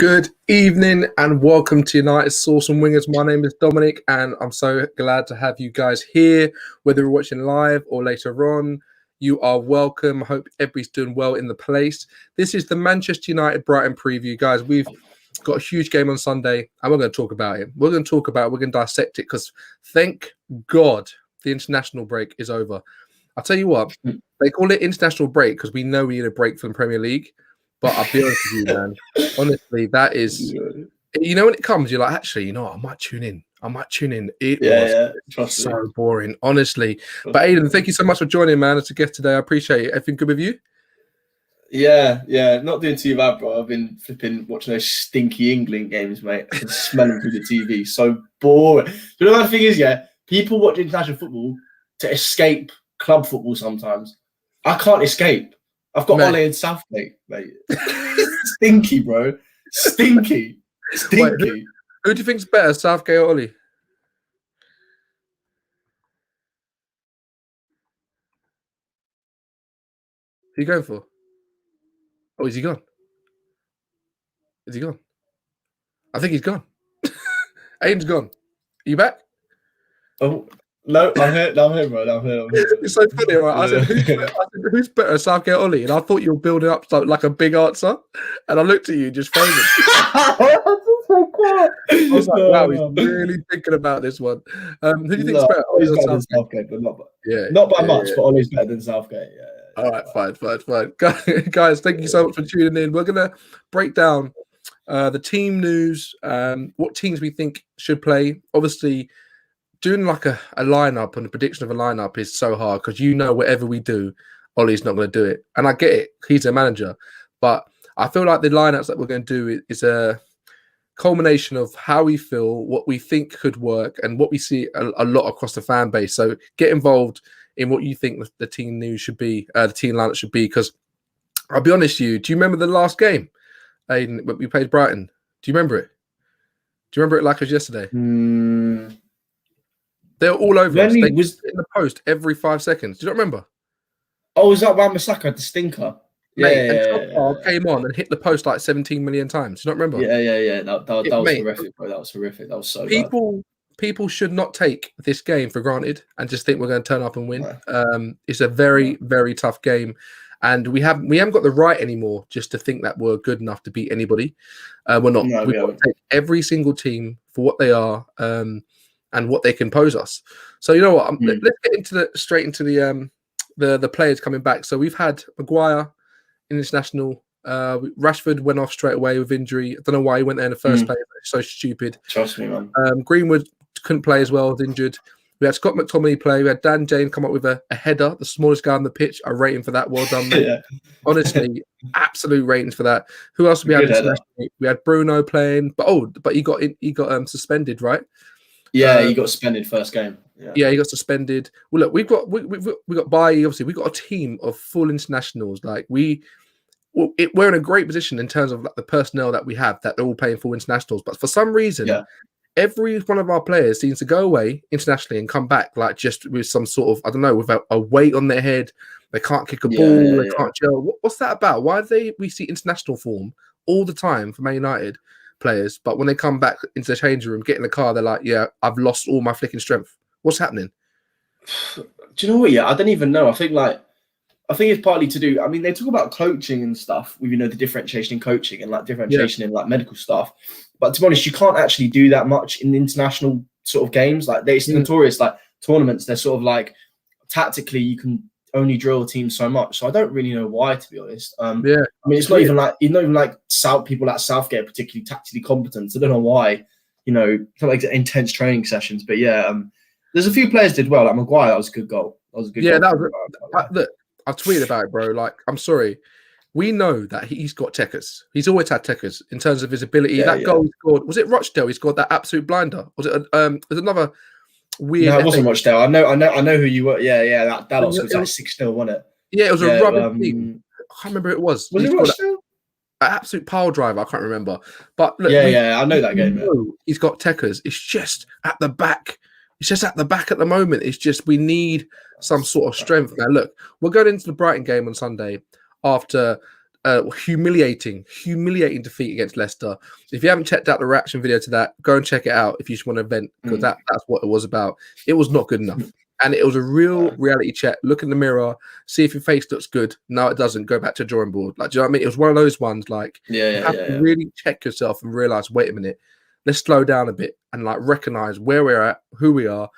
Good evening and welcome to United Sauce and Wingers. My name is Dominic and I'm so glad to have you guys here, whether you're watching live or later on. You are welcome. I hope everybody's doing well in the place. This is the Manchester United Brighton preview, guys. We've got a huge game on Sunday and we're going to talk about it. We're going to dissect it because thank God the international break is over. I'll tell you what, they call it international break because we know we need a break from the Premier League. But I'll be honest with you, man. Honestly, that is, you know, when it comes, you're like, actually, you know what? I might tune in. It was so boring, honestly. But Aidan, thank you so much for joining, man, as a guest today. I appreciate it. Everything good with you? Yeah. Not doing too bad, bro. I've been flipping watching those stinky England games, mate. I can smell them through the TV. So boring. You know what the thing is, yeah? People watch international football to escape club football sometimes. I can't escape. I've got Ole in Southgate, mate. Stinky, bro. Stinky. Wait, who do you think's better, Southgate or Ole? Who are you going for? Oh, is he gone? Is he gone? I think he's gone. Aiden's gone. Are you back? Oh, no, I'm here, bro. I'm here. It's so funny, right? I said, who's better, Southgate or Ole? And I thought you were building up like a big answer. And I looked at you just framing. I was like, wow, he's really thinking about this one. Who do you think's better? Ole's better than Southgate, but not by much, but Ole's better than Southgate. Yeah. All right, fine. Guys, thank you so much for tuning in. We're going to break down the team news, what teams we think should play. Obviously, doing like a lineup and the prediction of a lineup is so hard because whatever we do, Ole's not going to do it. And I get it. He's a manager. But I feel like the lineups that we're going to do is a culmination of how we feel, what we think could work, and what we see a lot across the fan base. So get involved in what you think the team news should be, the team lineup should be. Because I'll be honest with you, do you remember the last game, Aiden, when we played Brighton? Do you remember it? Do you remember it like it was yesterday? They're all over us. They was in the post every 5 seconds. Do you not remember? Oh, was that Wan-Bissaka had the stinker? Yeah. Came on and hit the post like 17 million times. Do you not remember? Yeah. That was horrific, bro. That was horrific. That was so bad. People should not take this game for granted and just think we're going to turn up and win. It's a very, very tough game. And we haven't got the right anymore just to think that we're good enough to beat anybody. We're not. No, we've got to take every single team for what they are. And what they can pose us. So you know what? Let's get straight into the players coming back. So we've had Maguire in international. Rashford went off straight away with injury. I don't know why he went there in the first place. It's so stupid. Trust me, man. Greenwood couldn't play as well, was injured. We had Scott McTominay play. We had Dan Jane come up with a header, the smallest guy on the pitch. I rate him for that. Well done, mate. Honestly, absolute ratings for that. Who else we had? We had Bruno playing, but he got suspended, right? Yeah, he got suspended first game. Yeah, he got suspended. Well, look, we got Bailly. Obviously, we got a team of full internationals. Like we're in a great position in terms of like the personnel that we have that they're all playing full internationals. But for some reason, every one of our players seems to go away internationally and come back like just with some sort of, I don't know, with a weight on their head. They can't kick a ball. They can't gel. What's that about? Why do we see international form all the time for Man United players, but when they come back into the changing room, get in the car, they're like, yeah, I've lost all my flicking strength. What's happening? Do you know what? Yeah, I don't even know. I think it's partly to do. I mean, they talk about coaching and stuff with the differentiation in coaching and like differentiation in like medical stuff. But to be honest, you can't actually do that much in international sort of games. Like it's notorious, like tournaments, they're sort of like tactically you can only drill a team so much. So I don't really know why, to be honest. I mean, it's not even like people at Southgate are particularly tactically competent. So I don't know why, it's not like intense training sessions. But there's a few players did well. Like Maguire, that was a good goal. That was a good goal. Look, I've tweeted about it, bro. Like, I'm sorry. We know that he's got techers. He's always had techers in terms of his ability. Goal he scored, was it Rochdale? He scored that absolute blinder. Was it there's another weird. No, it wasn't Rochdale. I know who you were. Yeah. That Dallas was like 6-0, wasn't it? Yeah, it was a rubber team. I can't remember who it was. Was it Rochdale? An absolute pile driver. I can't remember. But look, I know that game. He's got techers. It's just at the back. It's just at the back at the moment. It's just we need some sort of strength. Now, look, we're going into the Brighton game on Sunday after humiliating defeat against Leicester. If you haven't checked out the reaction video to that, go and check it out if you just want to vent, because that's what it was about. It was not good enough. And it was a real reality check. Look in the mirror, see if your face looks good. No, it doesn't. Go back to the drawing board. Like, do you know what I mean? It was one of those ones, like, you have to really check yourself and realize, wait a minute, let's slow down a bit and like recognize where we're at, who we are.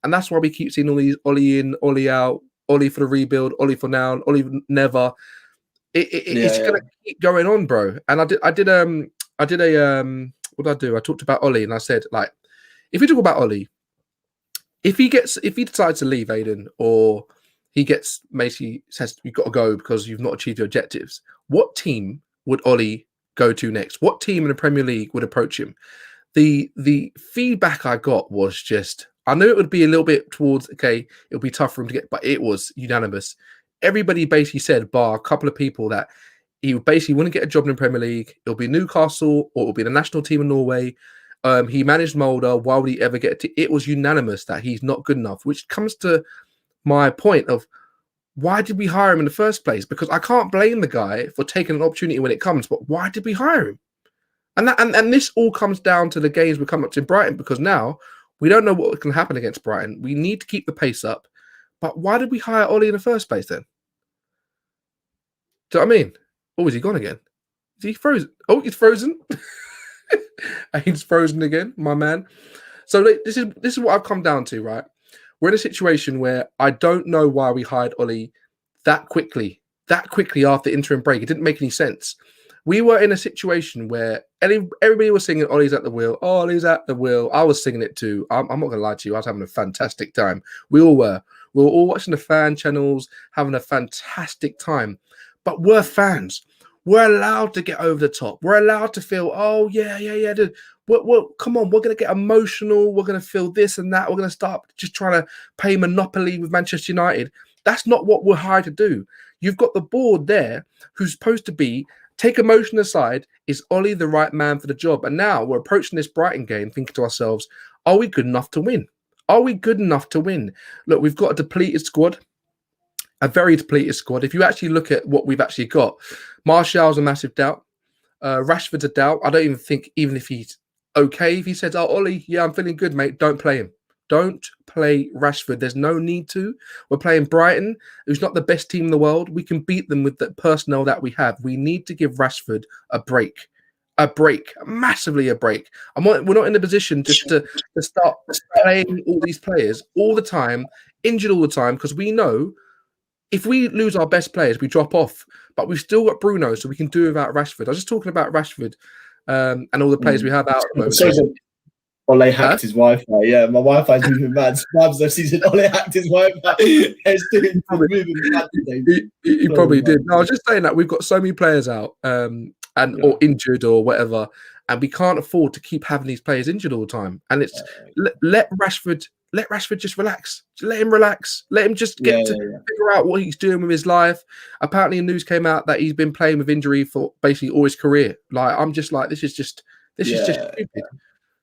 And that's why we keep seeing all these Ole in, Ole out, Ole for the rebuild, Ole for now, Ole never. It's gonna keep going on, bro. And I did what did I do? I talked about Ole and I said, like, if we talk about Ole, if he decides to leave, Aiden, or he basically says you've got to go because you've not achieved your objectives, what team would Ole go to next? What team in the Premier League would approach him? The feedback I got was just, I knew it would be a little bit towards, okay, it'll be tough for him to get, but it was unanimous. Everybody basically said, bar a couple of people, that he basically wouldn't get a job in the Premier League. It'll be Newcastle or it'll be the national team in Norway. He managed Mulder. Why would he ever get to? It was unanimous that he's not good enough, which comes to my point of, why did we hire him in the first place? Because I can't blame the guy for taking an opportunity when it comes, but why did we hire him? And this all comes down to the games we come up to in Brighton, because now we don't know what can happen against Brighton. We need to keep the pace up. But why did we hire Ole in the first place then? Do you know what I mean? Oh, is he gone again? Is he frozen? Oh, he's frozen. He's frozen again, my man. So this is what I've come down to, right? We're in a situation where I don't know why we hired Ole that quickly after interim break. It didn't make any sense. We were in a situation where everybody was singing Ole's at the wheel. Oh, Ole's at the wheel. I was singing it too. I'm not going to lie to you. I was having a fantastic time. We all were. We were all watching the fan channels, having a fantastic time. But we're fans. We're allowed to get over the top. We're allowed to feel, oh, yeah. Dude. Well, come on. We're going to get emotional. We're going to feel this and that. We're going to start just trying to play Monopoly with Manchester United. That's not what we're hired to do. You've got the board there who's supposed to be, take emotion aside, is Ole the right man for the job? And now we're approaching this Brighton game thinking to ourselves, are we good enough to win? Are we good enough to win? Look, we've got a depleted squad, a very depleted squad. If you actually look at what we've actually got, Martial's a massive doubt. Rashford's a doubt. I don't even think, even if he's okay, if he says, oh, Ole, yeah, I'm feeling good, mate, don't play him. Don't play Rashford. There's no need to. We're playing Brighton, who's not the best team in the world. We can beat them with the personnel that we have. We need to give Rashford a break. Massively a break. We're not in a position just to start playing all these players all the time, injured all the time, because we know if we lose our best players, we drop off. But we've still got Bruno, so we can do without Rashford. I was just talking about Rashford and all the players we have out at the moment. Ole hacked his Wi-Fi. Yeah, my Wi-Fi's moving mad. Sometimes I've seen Ole hacked his Wi-Fi. It's doing moving mad today. He probably did. No, I was just saying that we've got so many players out or injured or whatever, and we can't afford to keep having these players injured all the time. And it's let Rashford just relax. Let him relax. Let him just get to figure out what he's doing with his life. Apparently, news came out that he's been playing with injury for basically all his career. Like, I'm just like, this is just stupid.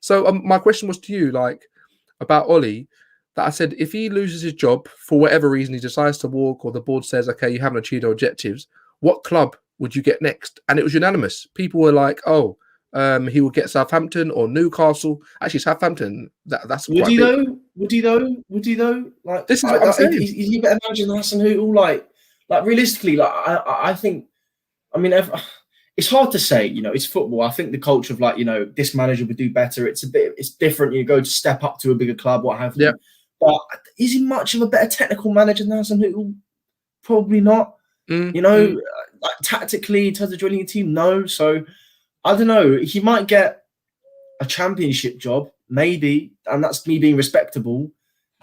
So my question was to you, like, about Ole, that I said, if he loses his job for whatever reason, he decides to walk, or the board says, okay, you haven't achieved your objectives, what club would you get next? And it was unanimous. People were like, oh, he will get Southampton or Newcastle. Actually, Southampton, that's would he though? Would he though? Like, this is what I'm saying. Is he better manager than Hassan Hootle? Like realistically, like I think, I mean, it's hard to say, you know, it's football. I think the culture of, like, you know, this manager would do better. It's different. You go to step up to a bigger club, what have you. But is he much of a better technical manager than Hassan Hootle? Probably not. You know, like, tactically, in terms of drilling a team, no. So I don't know. He might get a championship job, maybe, and that's me being respectable.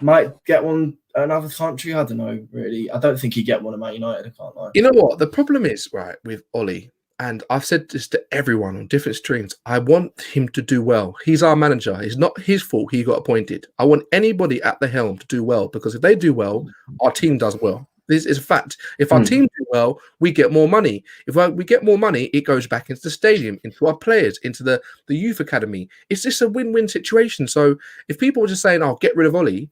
Might get one another country. I don't know, really. I don't think he'd get one at Man United. I can't lie. You know what? The problem is, right, with Ole, and I've said this to everyone on different streams, I want him to do well. He's our manager. It's not his fault he got appointed. I want anybody at the helm to do well, because if they do well, our team does well. This is a fact. If our team do well, we get more money. If we get more money, it goes back into the stadium, into our players, into the youth academy. It's just a win-win situation. So if people are just saying, oh, get rid of Ole,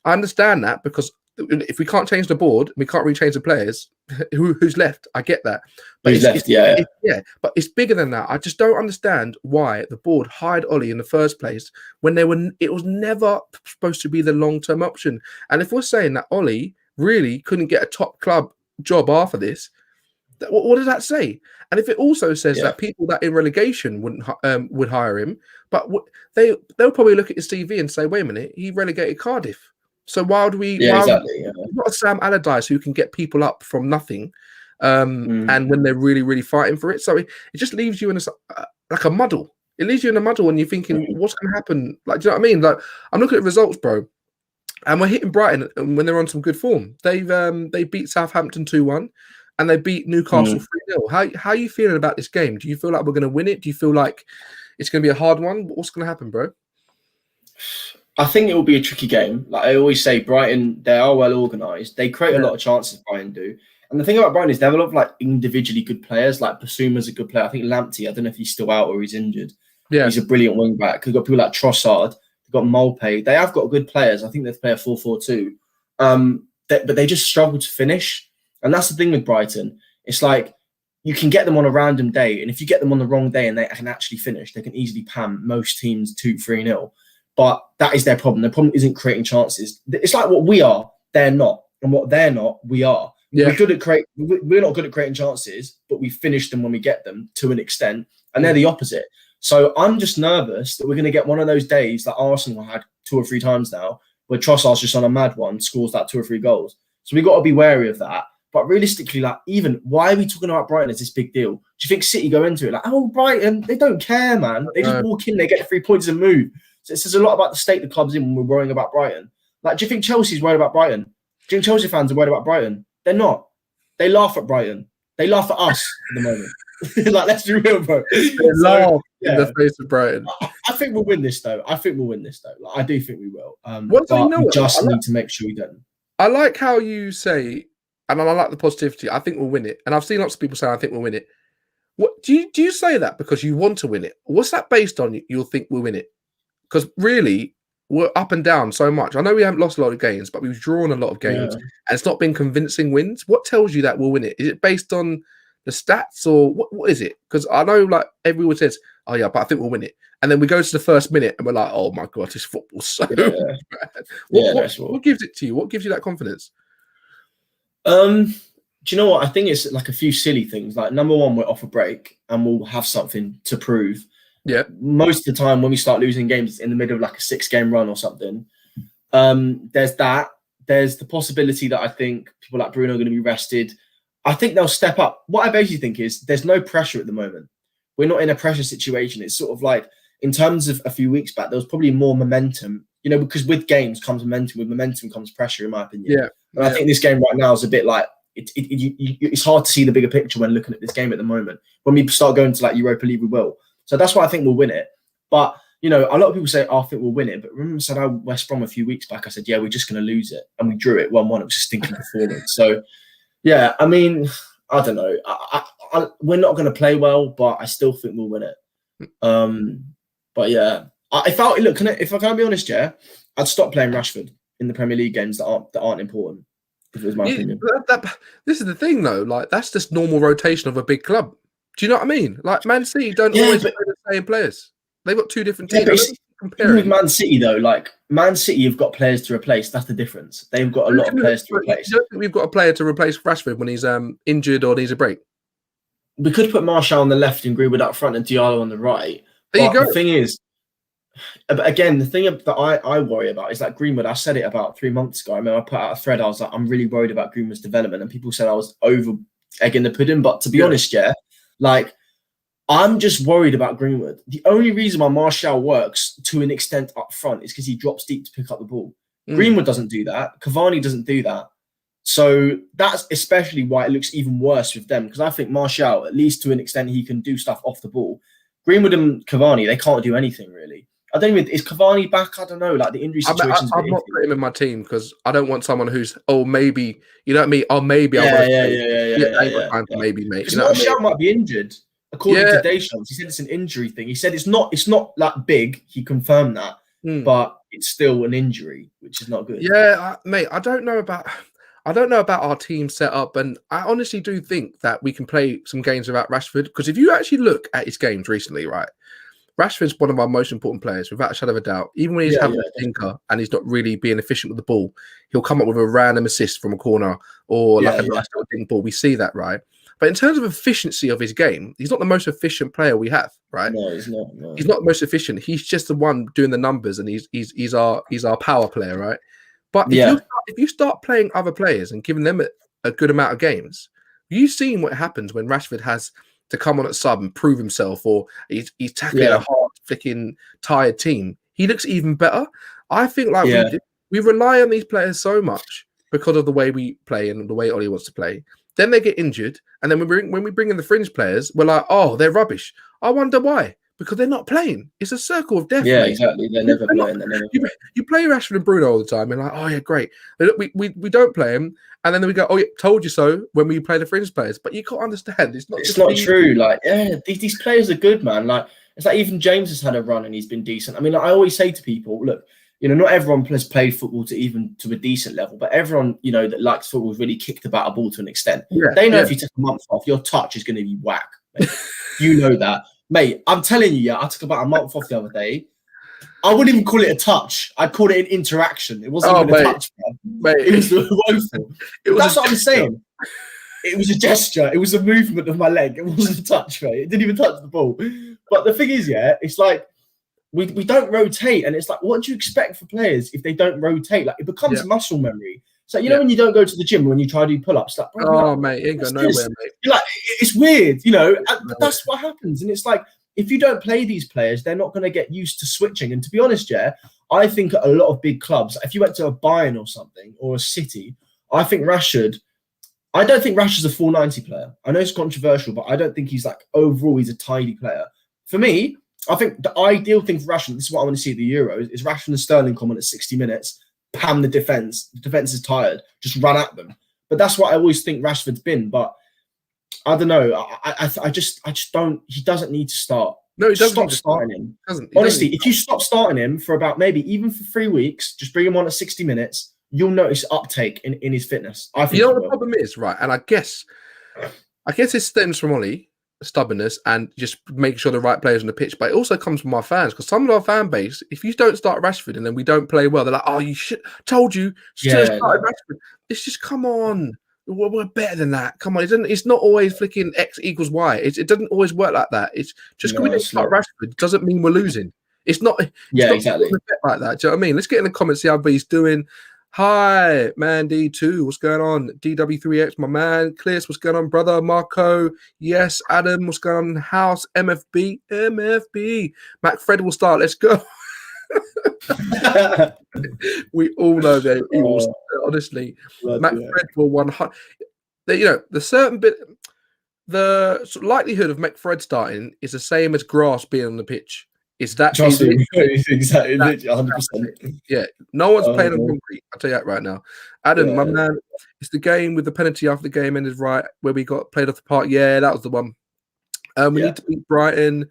I understand that, because if we can't change the board, we can't really change the players. Who's left? I get that, but Who's left? Yeah. But it's bigger than that. I just don't understand why the board hired Ole in the first place when it was never supposed to be the long-term option. And if we're saying that Ole really couldn't get a top club job after this, what does that say? And if it also says that people that in relegation would hire him, but they'll probably look at his CV and say, wait a minute, he relegated Cardiff. So why would we? Yeah, exactly. Not a Sam Allardyce who can get people up from nothing, and when they're really, really fighting for it. So it just leaves you in a muddle. It leaves you in a muddle, and you're thinking, what's going to happen? Like, do you know what I mean? Like, I'm looking at results, bro, and we're hitting Brighton when they're on some good form. They beat Southampton 2-1, and they beat Newcastle 3-0. How are you feeling about this game? Do you feel like we're going to win it? Do you feel like it's going to be a hard one? What's going to happen, bro? I think it will be a tricky game. Like I always say, Brighton, they are well organised. They create a lot of chances, Brighton do. And the thing about Brighton is they have a lot of like individually good players. Like Basuma's a good player. I think Lamptey, I don't know if he's still out or he's injured. Yeah. He's a brilliant wing back. They've got people like Trossard. They've got Mulpay. They have got good players. I think they play a 4-4-2. But they just struggle to finish. And that's the thing with Brighton. It's like you can get them on a random day. And if you get them on the wrong day and they can actually finish, they can easily pam most teams 2-3-0. But that is their problem. Their problem isn't creating chances. It's like what we are, they're not. And what they're not, we are. Yeah. We're not good at creating chances, but we finish them when we get them to an extent. And they're the opposite. So I'm just nervous that we're going to get one of those days that Arsenal had 2 or 3 times now, where Trossard's just on a mad one, scores that 2 or 3 goals. So we've got to be wary of that. But realistically, like, even why are we talking about Brighton as this big deal? Do you think City go into it like, oh, Brighton, they don't care, man. They just walk in, they get 3 points and move. So it says a lot about the state the club's in when we're worrying about Brighton. Like, do you think Chelsea's worried about Brighton? Do you think Chelsea fans are worried about Brighton? They're not. They laugh at Brighton. They laugh at us at the moment. Like, let's be real, bro. They laugh in the face of Brighton. I think we'll win this, though. Like, I do think we will. We just need to make sure we don't. I like how you say, and I like the positivity, I think we'll win it. And I've seen lots of people say, I think we'll win it. What do you say that because you want to win it? What's that based on? You'll think we'll win it? Because really, we're up and down so much. I know we haven't lost a lot of games, but we've drawn a lot of games, and it's not been convincing wins. What tells you that we'll win it? Is it based on the stats, or what is it? Because I know, like, everyone says, "Oh yeah, but I think we'll win it," and then we go to the first minute and we're like, "Oh my god, this football's so bad." What gives it to you? What gives you that confidence? Do you know what? I think it's like a few silly things. Like, number one, we're off a break and we'll have something to prove. Yeah. Most of the time when we start losing games in the middle of like a 6-game run or something, there's that. There's the possibility that I think people like Bruno are going to be rested. I think they'll step up. What I basically think is there's no pressure at the moment. We're not in a pressure situation. It's sort of like, in terms of a few weeks back, there was probably more momentum, you know, because with games comes momentum. With momentum comes pressure, in my opinion. Yeah. And I think this game right now is a bit like, it's hard to see the bigger picture when looking at this game at the moment. When we start going to like Europa League, we will. So that's why I think we'll win it. But, you know, a lot of people say, I think we'll win it. But remember I said West Brom a few weeks back, I said, yeah, we're just going to lose it. And we drew it 1-1. It was a stinking performance. So, yeah, I mean, I don't know. We're not going to play well, but I still think we'll win it. But, yeah. If I can be honest, yeah, I'd stop playing Rashford in the Premier League games that aren't important, if it was my opinion. This is the thing, though. Like, that's just normal rotation of a big club. Do you know what I mean? Like, Man City don't always play the same players. They've got 2 different teams. With Man City, though, like, Man City have got players to replace. That's the difference. They've got a lot of players to replace. You don't think we've got a player to replace Rashford when he's injured or needs a break? We could put Martial on the left and Greenwood up front and Diallo on the right. There you go. The thing is, again, the thing that I worry about is that Greenwood, I said it about 3 months ago. I remember I put out a thread. I was like, I'm really worried about Greenwood's development. And people said I was over egging the pudding. But to be honest, like, I'm just worried about Greenwood. The only reason why Martial works to an extent up front is because he drops deep to pick up the ball. Greenwood doesn't do that. Cavani doesn't do that. So that's especially why it looks even worse with them, because I think Martial, at least to an extent, he can do stuff off the ball. Greenwood and Cavani, they can't do anything really. I don't even, is Cavani back? I don't know. Like, the injury situation. I'm not putting him in my team because I don't want someone who's, maybe, you know what I mean? Oh, maybe maybe, mate. Because Martial might be injured. According to Deschamps, he said it's an injury thing. He said it's not like big. He confirmed that, but it's still an injury, which is not good. Yeah, mate, I don't know about our team setup, and I honestly do think that we can play some games without Rashford. Because if you actually look at his games recently, right, Rashford's one of our most important players, without a shadow of a doubt. Even when he's having a stinker and he's not really being efficient with the ball, he'll come up with a random assist from a corner or like a nice little ding ball. We see that, right? But in terms of efficiency of his game, he's not the most efficient player we have, right? No, he's not. No. He's not the most efficient. He's just the one doing the numbers, and he's our power player, right? But if you start playing other players and giving them a good amount of games, you've seen what happens when Rashford has to come on at sub and prove himself, or he's tackling a hard, flicking, tired team. He looks even better. I think we rely on these players so much because of the way we play and the way Ole wants to play. Then they get injured, and then when we bring in the fringe players, we're like, oh, they're rubbish. I wonder why. Because they're not playing. It's a circle of death. Yeah, mate. exactly. They're never playing. You play Rashford and Bruno all the time, and like, oh yeah, great. We don't play him, and then we go, oh yeah, told you so when we play the fringe players. But you can't understand. It's not true. Like, these players are good, man. Like, it's like even James has had a run and he's been decent. I mean, like, I always say to people, look, not everyone has played football to a decent level, but everyone, that likes football has really kicked about a ball to an extent. Yeah, they know if you take a month off, your touch is going to be whack. You know that. Mate, I'm telling you, I took about a month off the other day. I wouldn't even call it a touch. I'd call it an interaction. It wasn't even a touch, man. It was woeful. That's what I'm saying. It was a gesture. It was a movement of my leg. It wasn't a touch, mate. It didn't even touch the ball. But the thing is, it's like we don't rotate. And it's like, what do you expect for players if they don't rotate? Like, it becomes muscle memory. So, when you don't go to the gym, when you try to do pull-ups, like, mate, it ain't going nowhere, mate. You're like, it's weird, but that's what happens. And it's like, if you don't play these players, they're not going to get used to switching. And to be honest, I think a lot of big clubs, if you went to a Bayern or something, or a City, I don't think Rashford's a 490 player. I know it's controversial, but I don't think he's like, overall, he's a tidy player. For me, I think the ideal thing for Rashford, this is what I want to see at the Euros, is Rashford and Sterling come on at 60 minutes, pam the defense. The defense is tired. Just run at them. But that's what I always think Rashford's been. But I don't know. I just don't. He doesn't need to start. No, he doesn't. Stop starting him. Honestly, if you stop starting him for about maybe even for 3 weeks, just bring him on at 60 minutes, you'll notice uptake in his fitness. I think. What the problem is, right? And I guess it stems from Ole. Stubbornness and just making sure the right players on the pitch, but it also comes from our fans, because some of our fan base, if you don't start Rashford and then we don't play well, they're like, oh, you should told you should have started Rashford. It's just, come on, we're better than that. Come on, it's not always flicking X equals Y. It doesn't always work like that. It's just because we don't start Rashford doesn't mean we're losing. It's not exactly like that. Do you know what I mean? Let's get in the comments, see how everybody's doing. Hi, man, D2, what's going on? DW3X, my man. Clears, what's going on, brother? Marco, yes. Adam, what's going on? House, MFB. Mac Fred will start, let's go. We all know that he will start, honestly. Mac Fred will 100. The certain bit, the likelihood of Mac Fred starting is the same as grass being on the pitch. It's that easy. Exactly, 100%. Yeah, no one's playing on concrete. I'll tell you that right now. Adam, my man, it's the game with the penalty after the game ended, right, where we got played off the park. Yeah, that was the one. We need to beat Brighton.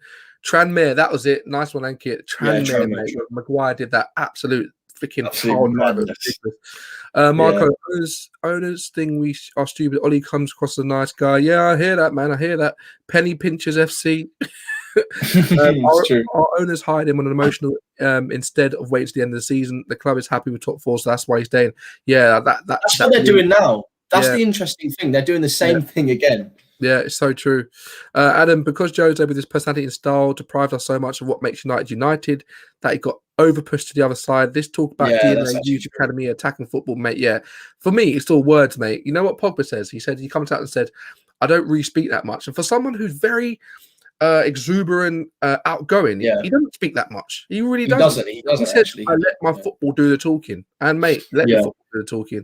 Tranmere, that was it. Nice one, Ankit. Tranmere, mate. Maguire did that absolute freaking foul. Marco, owners thing we are stupid. Ole comes across as a nice guy. Yeah, I hear that, man. I hear that. Penny Pinchers FC. Our owners hired him on an emotional instead of waiting to the end of the season. The club is happy with top four, so that's why he's staying. Yeah, that's what they're doing now. That's the interesting thing. They're doing the same thing again. Yeah, it's so true. Adam, because Jose with his personality and style deprived us so much of what makes United, that he got over-pushed to the other side. This talk about DNA, youth academy, attacking football, mate. Yeah, for me, it's all words, mate. You know what Pogba says? He comes out and said, I don't really speak that much. And for someone who's very exuberant, outgoing. He doesn't speak that much. He really doesn't. He doesn't said, actually. I let my football do the talking. And mate, let your football do the talking.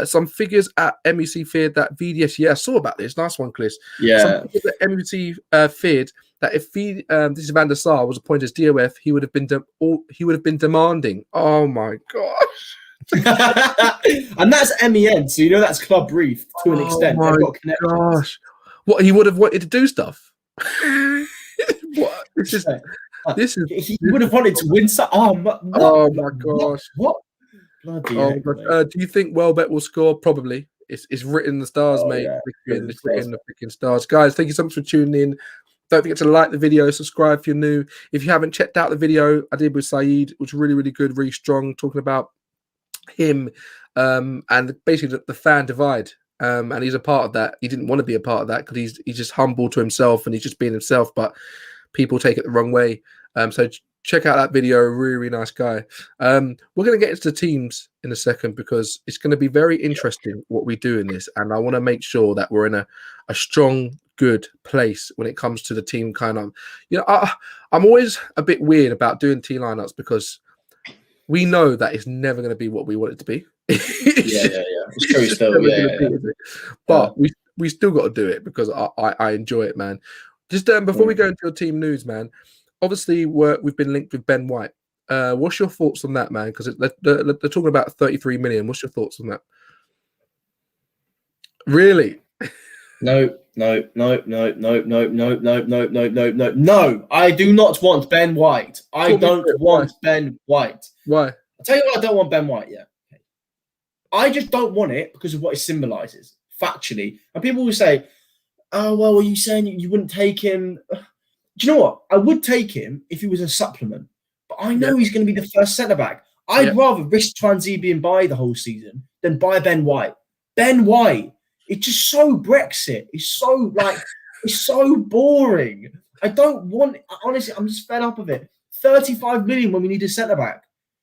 Some figures at MUFC feared that VDS. Yeah, I saw about this. Nice one, Chris. Yeah. Some figures at MUFC feared that if this is Van der Sar was appointed as DOF, he would have been demanding. Oh my gosh. And that's MEN, so that's club brief to an extent. Oh my gosh. What, he would have wanted to do stuff? What? It's just This is. He would have wanted to win. What? Oh my gosh! What? Bloody Oh, heck, do you think Welbeck will score? Probably. It's written in the stars, mate. Yeah. It's written in the freaking stars. Guys, thank you so much for tuning in. Don't forget to like the video, subscribe if you're new. If you haven't checked out the video I did with Saeed, which was really, really good, really strong, talking about him and basically the fan divide. And he's a part of that. He didn't want to be a part of that because he's just humble to himself and he's just being himself, but people take it the wrong way. So check out that video. Really, really nice guy. We're going to get into the teams in a second because it's going to be very interesting what we do in this. And I want to make sure that we're in a strong, good place when it comes to the team kind of, I'm always a bit weird about doing team lineups because we know that it's never going to be what we want it to be. It's true still. But we still got to do it because I enjoy it, man. Just before we go into your team news, man, obviously we've been linked with Ben White. What's your thoughts on that, man? Because they're talking about 33 million. What's your thoughts on that? Really? No. I do not want Ben White. I don't want Ben White. Why? I'll tell you why I don't want Ben White, I just don't want it because of what it symbolizes, factually. And people will say, oh, well, are you saying you wouldn't take him? Do you know what? I would take him if he was a supplement. But I know he's going to be the first centre-back. I'd rather risk Twanzebe being by the whole season than buy Ben White. Ben White, it's just so Brexit. It's so, it's so boring. I don't want – honestly, I'm just fed up of it. 35 million when we need a centre-back.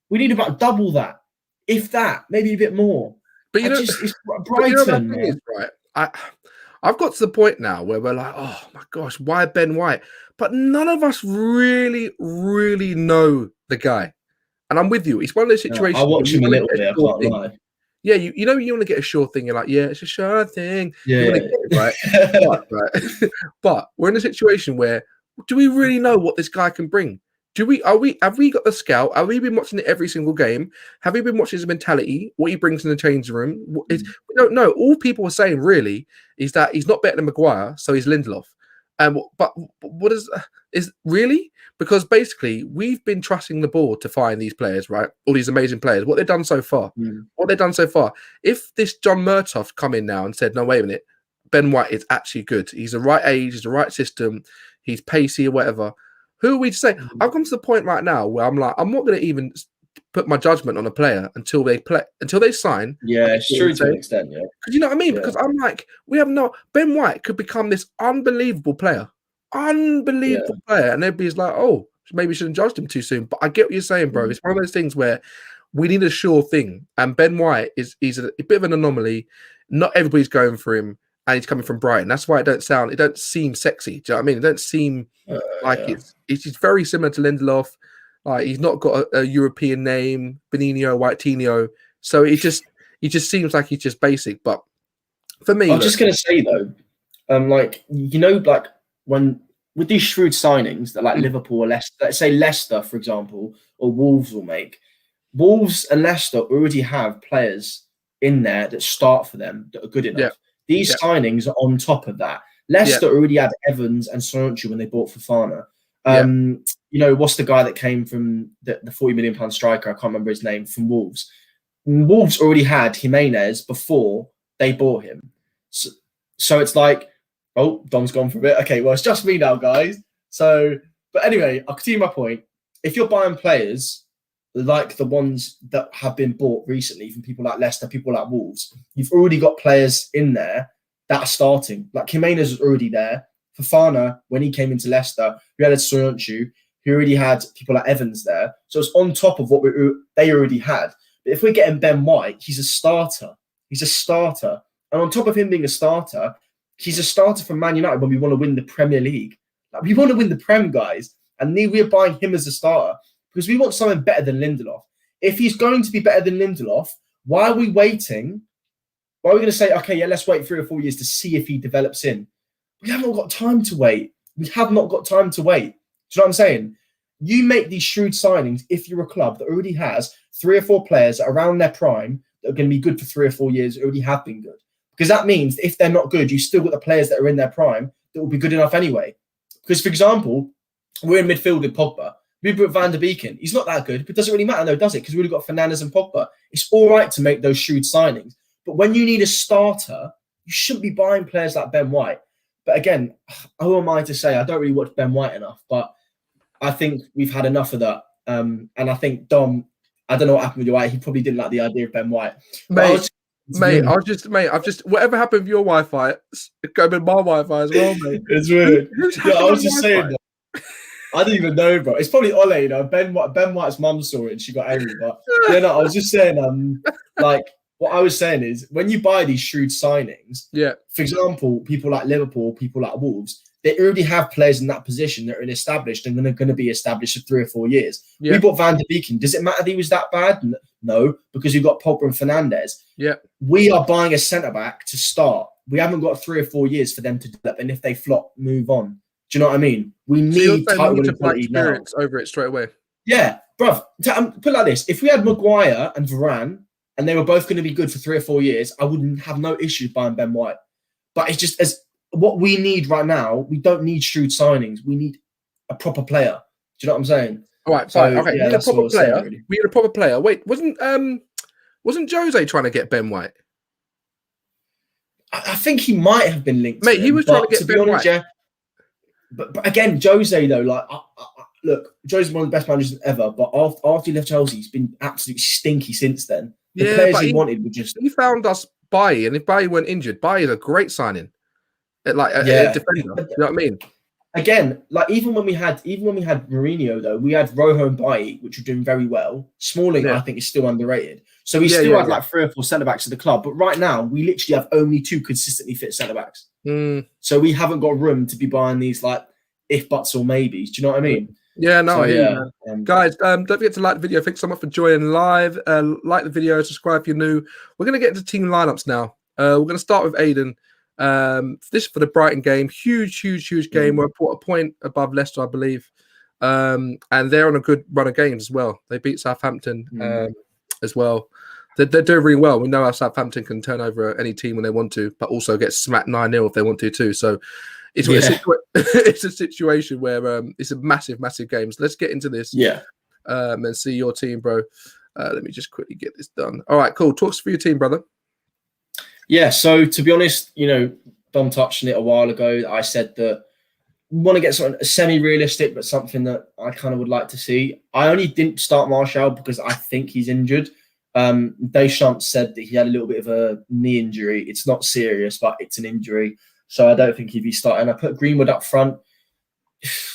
We need about double that. If that, maybe a bit more. But it's Brighton, man. Right? I've got to the point now where we're like, oh my gosh, why Ben White? But none of us really, really know the guy. And I'm with you. It's one of those situations. I watch him a little bit, I can't lie. Yeah, you want to get a sure thing. You're like, yeah, it's a sure thing. Yeah. Get it, right? But we're in a situation where do we really know what this guy can bring? Have we got the scout? Have we been watching it every single game? Have we been watching his mentality, what he brings in the changing room? We don't know. All people are saying really is that he's not better than Maguire, so he's Lindelof. But what is really? Because basically we've been trusting the board to find these players, right? All these amazing players. What they've done so far. If this John Murtough come in now and said, no, wait a minute, Ben White is actually good. He's the right age, he's the right system, he's pacey or whatever. Who are we to say? I've come to the point right now where I'm like, I'm not going to even put my judgment on a player until they sign. Yeah, it's true to an extent, yeah. Because you know what I mean? Yeah. Because I'm like, Ben White could become this unbelievable player. And everybody's like, oh, maybe we shouldn't judge him too soon. But I get what you're saying, bro. It's one of those things where we need a sure thing. And Ben White he's a bit of an anomaly. Not everybody's going for him. And he's coming from Brighton. That's why it don't seem sexy. Do you know what I mean? It don't seem like it's very similar to Lindelof. Like he's not got a European name, Benigno, Whitinho. So he just seems like he's just basic. But for me, I'm just gonna say though, when with these shrewd signings that Liverpool or Leicester, let's say Leicester, for example, or Wolves will make, Wolves and Leicester already have players in there that start for them that are good enough. Yeah. These signings are on top of that. Leicester already had Evans and Soyuncu when they bought Fofana. What's the guy that came from the £40 million striker? I can't remember his name, from Wolves. Wolves already had Jimenez before they bought him. So it's like, oh, Dom's gone for a bit. Okay, well, it's just me now, guys. So, but anyway, I'll continue my point. If you're buying players like the ones that have been bought recently from people like Leicester, people like Wolves, you've already got players in there that are starting. Like Jimenez was already there. Fofana, when he came into Leicester, who had Soyuncu, who already had people like Evans there. So it's on top of what they already had. But if we're getting Ben White, he's a starter. And on top of him being a starter, he's a starter for Man United when we want to win the Premier League. We want to win the Prem, guys. And we're buying him as a starter because we want something better than Lindelof. If he's going to be better than Lindelof, why are we waiting? Why are we going to say, okay, yeah, let's wait 3 or 4 years to see if he develops in? We haven't got time to wait. Do you know what I'm saying? You make these shrewd signings if you're a club that already has 3 or 4 players around their prime that are going to be good for 3 or 4 years, that already have been good. Because that means that if they're not good, you still got the players that are in their prime that will be good enough anyway. Because, for example, we're in midfield with Pogba. We put Van der Beek in. He's not that good, but it doesn't really matter, though, does it? Because we've got Fernandes and Pogba. It's all right to make those shrewd signings. But when you need a starter, you shouldn't be buying players like Ben White. But again, who am I to say? I don't really watch Ben White enough, but I think we've had enough of that. And I think Dom, I don't know what happened with your White. He probably didn't like the idea of Ben White. I've just whatever happened with your Wi-Fi, it's going to be my Wi-Fi as well, mate. It's weird. Yeah, I was just saying. I don't even know, bro. It's probably Ole, you know. Ben White's mum saw it and she got angry. But yeah, no, I was just saying, like what I was saying is when you buy these shrewd signings, for example, people like Liverpool, people like Wolves, they already have players in that position that are established and going to be established for 3 or 4 years. We bought Van der Beek in. Does it matter that he was that bad? No, because you've got Pogba and Fernandes. Yeah. We are buying a centre-back to start. We haven't got 3 or 4 years for them to develop. And if they flop, move on. Do you know what I mean? We need title experience over it straight away. Yeah, bruv. Put it like this. If we had Maguire and Varane and they were both going to be good for 3 or 4 years, I wouldn't have no issue buying Ben White. But it's just as what we need right now, we don't need shrewd signings. We need a proper player. Do you know what I'm saying? All right, fine. Okay, yeah, we need a proper player. Saying, really. We need a proper player. Wait, wasn't Jose trying to get Ben White? I think he might have been linked. Mate, he was trying to get Ben White. Yeah. But again, Jose though, like look, Jose's one of the best managers ever. But after he left Chelsea, he's been absolutely stinky since then. The players he wanted were just. He found us Bailly, and if Bailly weren't injured, Bailly is a great signing. Like a defender, you know what I mean? Again, like even when we had Mourinho though, we had Rojo and Bailly, which were doing very well. Smalling, I think, is still underrated. So we still had like 3 or 4 centre backs at the club, but right now we literally have only 2 consistently fit centre backs. So we haven't got room to be buying these like if buts or maybes. Do you know what I mean? Yeah, no, guys, don't forget to like the video. Thanks so much for joining live. Like the video, subscribe if you're new. We're gonna get into team lineups now. We're gonna start with Aiden. This for the Brighton game, huge game. We're a point above Leicester, I believe, and they're on a good run of games as well. They beat Southampton as well. They're doing really well. We know how Southampton can turn over any team when they want to, but also get smacked 9-0 if they want to too. So it's a situation where it's a massive game. So let's get into this. And see your team, bro. Let me just quickly get this done. All right, cool. Talk for your team, brother. Yeah, so to be honest, you know, Dom touched on it a while ago. I said that we want to get something semi-realistic, but something that I kind of would like to see. I only didn't start Martial because I think he's injured. Deschamps said that he had a little bit of a knee injury. It's not serious, but it's an injury. So I don't think he'd be starting. I put Greenwood up front.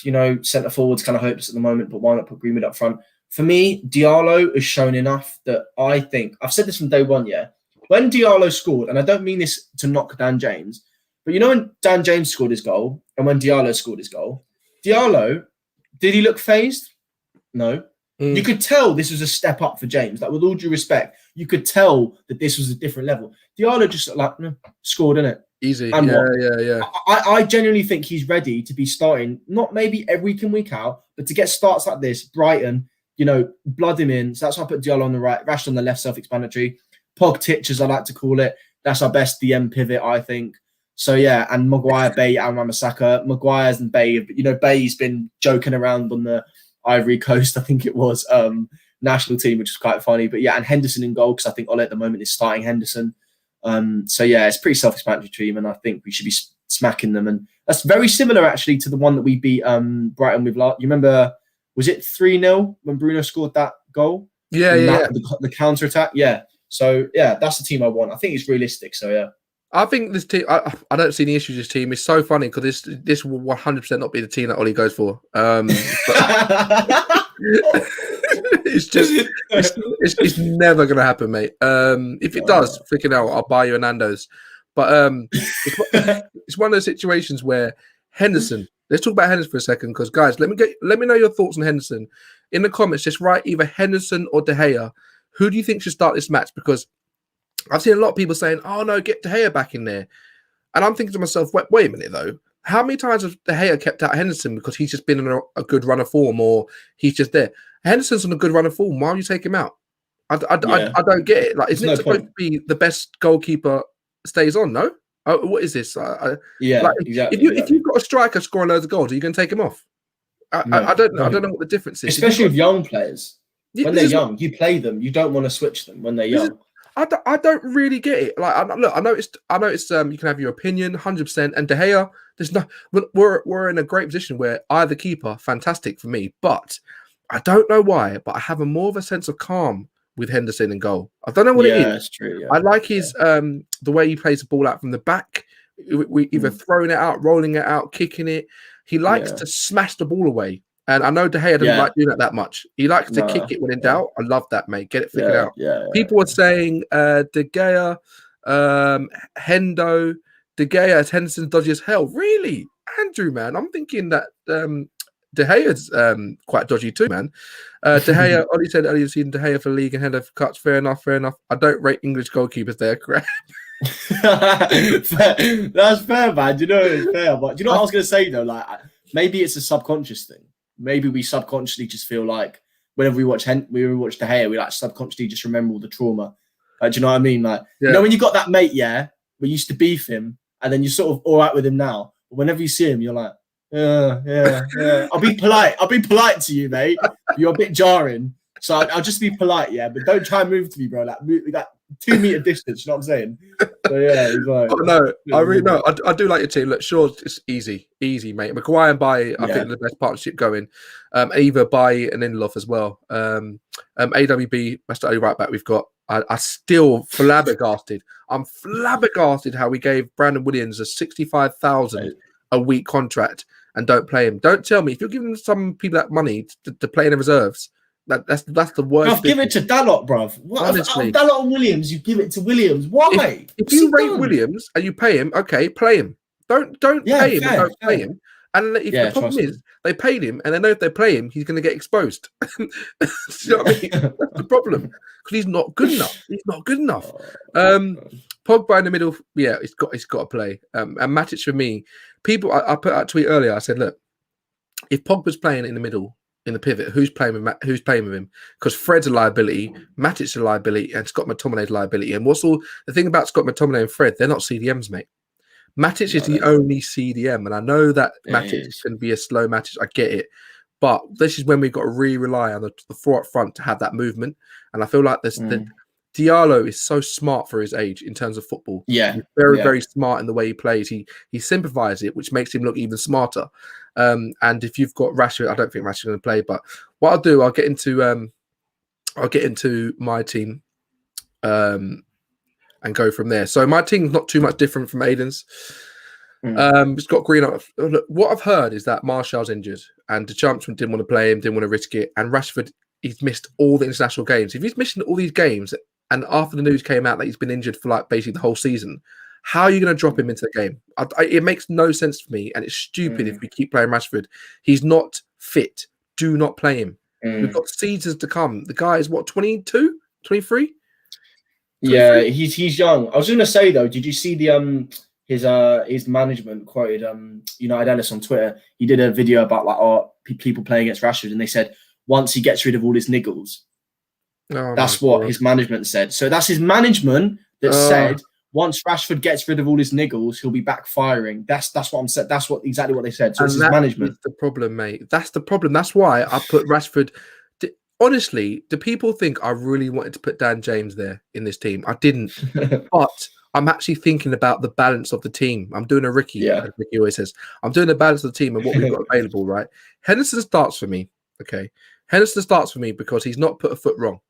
You know, centre forward's kind of hopeless at the moment, but why not put Greenwood up front? For me, Diallo has shown enough that I think, I've said this from day one, when Diallo scored, and I don't mean this to knock Dan James, but you know when Dan James scored his goal and when Diallo scored his goal, Diallo, did he look phased? No. You could tell this was a step up for James. Like, with all due respect, you could tell that this was a different level. Diallo just scored, innit? Easy. And yeah. I genuinely think he's ready to be starting, not maybe every week in, week out, but to get starts like this, Brighton, you know, blood him in. So that's why I put Diallo on the right, Rashford on the left, self-explanatory. Pog Titch, as I like to call it. That's our best DM pivot, I think. So, yeah, and Maguire, Bay, and Ramasaka. Maguire's and Bay, you know, Bay's been joking around on the Ivory Coast, I think it was, national team, which is quite funny. But, yeah, and Henderson in goal, because I think Ole at the moment is starting Henderson. So, yeah, it's pretty self-explanatory team, and I think we should be smacking them. And that's very similar, actually, to the one that we beat Brighton with. You remember, was it 3-0 when Bruno scored that goal? Yeah. The counter-attack? Yeah. So, yeah, that's the team I want. I think it's realistic. So, yeah. I think this team, I don't see any issues with this team. It's so funny because this will 100% not be the team that Ollie goes for. It's never going to happen, mate. If it does, freaking hell, I'll buy you a Nando's. But it's one of those situations where Henderson, let's talk about Henderson for a second because, guys, let me know your thoughts on Henderson. In the comments, just write either Henderson or De Gea. Who do you think should start this match? Because I've seen a lot of people saying, oh, no, get De Gea back in there. And I'm thinking to myself, wait a minute, though. How many times have De Gea kept out Henderson because he's just been in a good run of form or he's just there? Henderson's on a good run of form. Why would you take him out? I don't get it. Like, isn't it supposed to be the best goalkeeper stays on, no? What is this? Exactly. If you've got a striker scoring loads of goals, are you going to take him off? I don't know what the difference is. Especially with young players. Yeah, when they're young, you play them. You don't want to switch them when they're young. I don't really get it. Like, look, I noticed. You can have your opinion, 100%. And De Gea, we're in a great position where either keeper, fantastic for me. But I don't know why, but I have more of a sense of calm with Henderson in goal. I don't know what it is. That's true. Yeah. I like his the way he plays the ball out from the back. We either throwing it out, rolling it out, kicking it. He likes to smash the ball away. And I know De Gea doesn't like doing that much. He likes to kick it when in doubt. I love that, mate. Get it figured out. People are saying De Gea, Hendo, De Gea as Henderson's dodgy as hell. Really? Andrew, man. I'm thinking that De Gea's quite dodgy too, man. De Gea, Ollie said earlier, seen De Gea for the league and Hendo for cuts. Fair enough. I don't rate English goalkeepers there. Crap. That's fair, man. You know it's fair. But do you know what I was going to say, though? Like, maybe it's a subconscious thing. Maybe we subconsciously just feel like whenever we watch De Gea, we like subconsciously just remember all the trauma. Like, do you know what I mean? Like, you know, when you got that mate, we used to beef him, and then you're sort of all right with him now. But whenever you see him, you're like, yeah. I'll be polite to you, mate. You're a bit jarring, so I'll just be polite, but don't try and move to me, bro. Like, move that 2 meter distance. You know what I'm saying? So yeah, he's like, I really know. I do like your team. Look, sure, it's easy, mate. Maguire and Bailly, I think, are the best partnership going. Eva, Bailly, and Lindelof as well. AWB, that's the only right back we've got. I still flabbergasted. I'm flabbergasted how we gave Brandon Williams a 65,000 a week contract and don't play him. Don't tell me if you're giving some people that money to play in the reserves. That's the worst. Bruv, give it to Dalot, bruv. Honestly, Dalot and Williams, you give it to Williams. Why? If you rate Williams and you pay him, okay, play him. Don't pay him. Don't play him. And if the problem is they paid him and they know if they play him, he's going to get exposed. You know what I mean? That's the problem because he's not good enough. Pogba in the middle, he's got to play. And Matic for me, people. I put out a tweet earlier. I said, look, if Pogba's playing in the middle, in the pivot, who's playing with him? Because Fred's a liability, Matic's a liability, and Scott McTominay's a liability. And what's all the thing about Scott McTominay and Fred? They're not CDMs, mate. Matic is the only CDM, and I know that Matic can be a slow Matic. I get it, but this is when we've got to really rely on the four up front to have that movement. And I feel like the Diallo is so smart for his age in terms of football. Yeah, he's very smart in the way he plays. He simplifies it, which makes him look even smarter. And if you've got Rashford, I don't think Rashford's going to play. But what I'll do, I'll get into my team, and go from there. So my team's not too much different from Aiden's. It's got Green up. Look, what I've heard is that Martial's injured, and Deschamps didn't want to play him, didn't want to risk it, and Rashford, he's missed all the international games. If he's missing all these games, and after the news came out that he's been injured for like basically the whole season, how are you going to drop him into the game? It makes no sense for me, and it's stupid if we keep playing Rashford. He's not fit. Do not play him. We've got seasons to come. The guy is, what, 22, 23? Yeah, he's young. I was going to say, though, did you see the his management quoted United Ellis on Twitter? He did a video about like people playing against Rashford, and they said once he gets rid of all his niggles, that's what his management said. So that's his management that said once Rashford gets rid of all his niggles, he'll be back firing. That's what I'm saying. That's exactly what they said. So it's his management. That's the problem, mate. That's the problem. That's why I put Rashford. Honestly, do people think I really wanted to put Dan James there in this team? I didn't. But I'm actually thinking about the balance of the team. I'm doing a Ricky, as Ricky always says. I'm doing the balance of the team and what we've got available, right? Henderson starts for me, okay? Henderson starts for me because he's not put a foot wrong.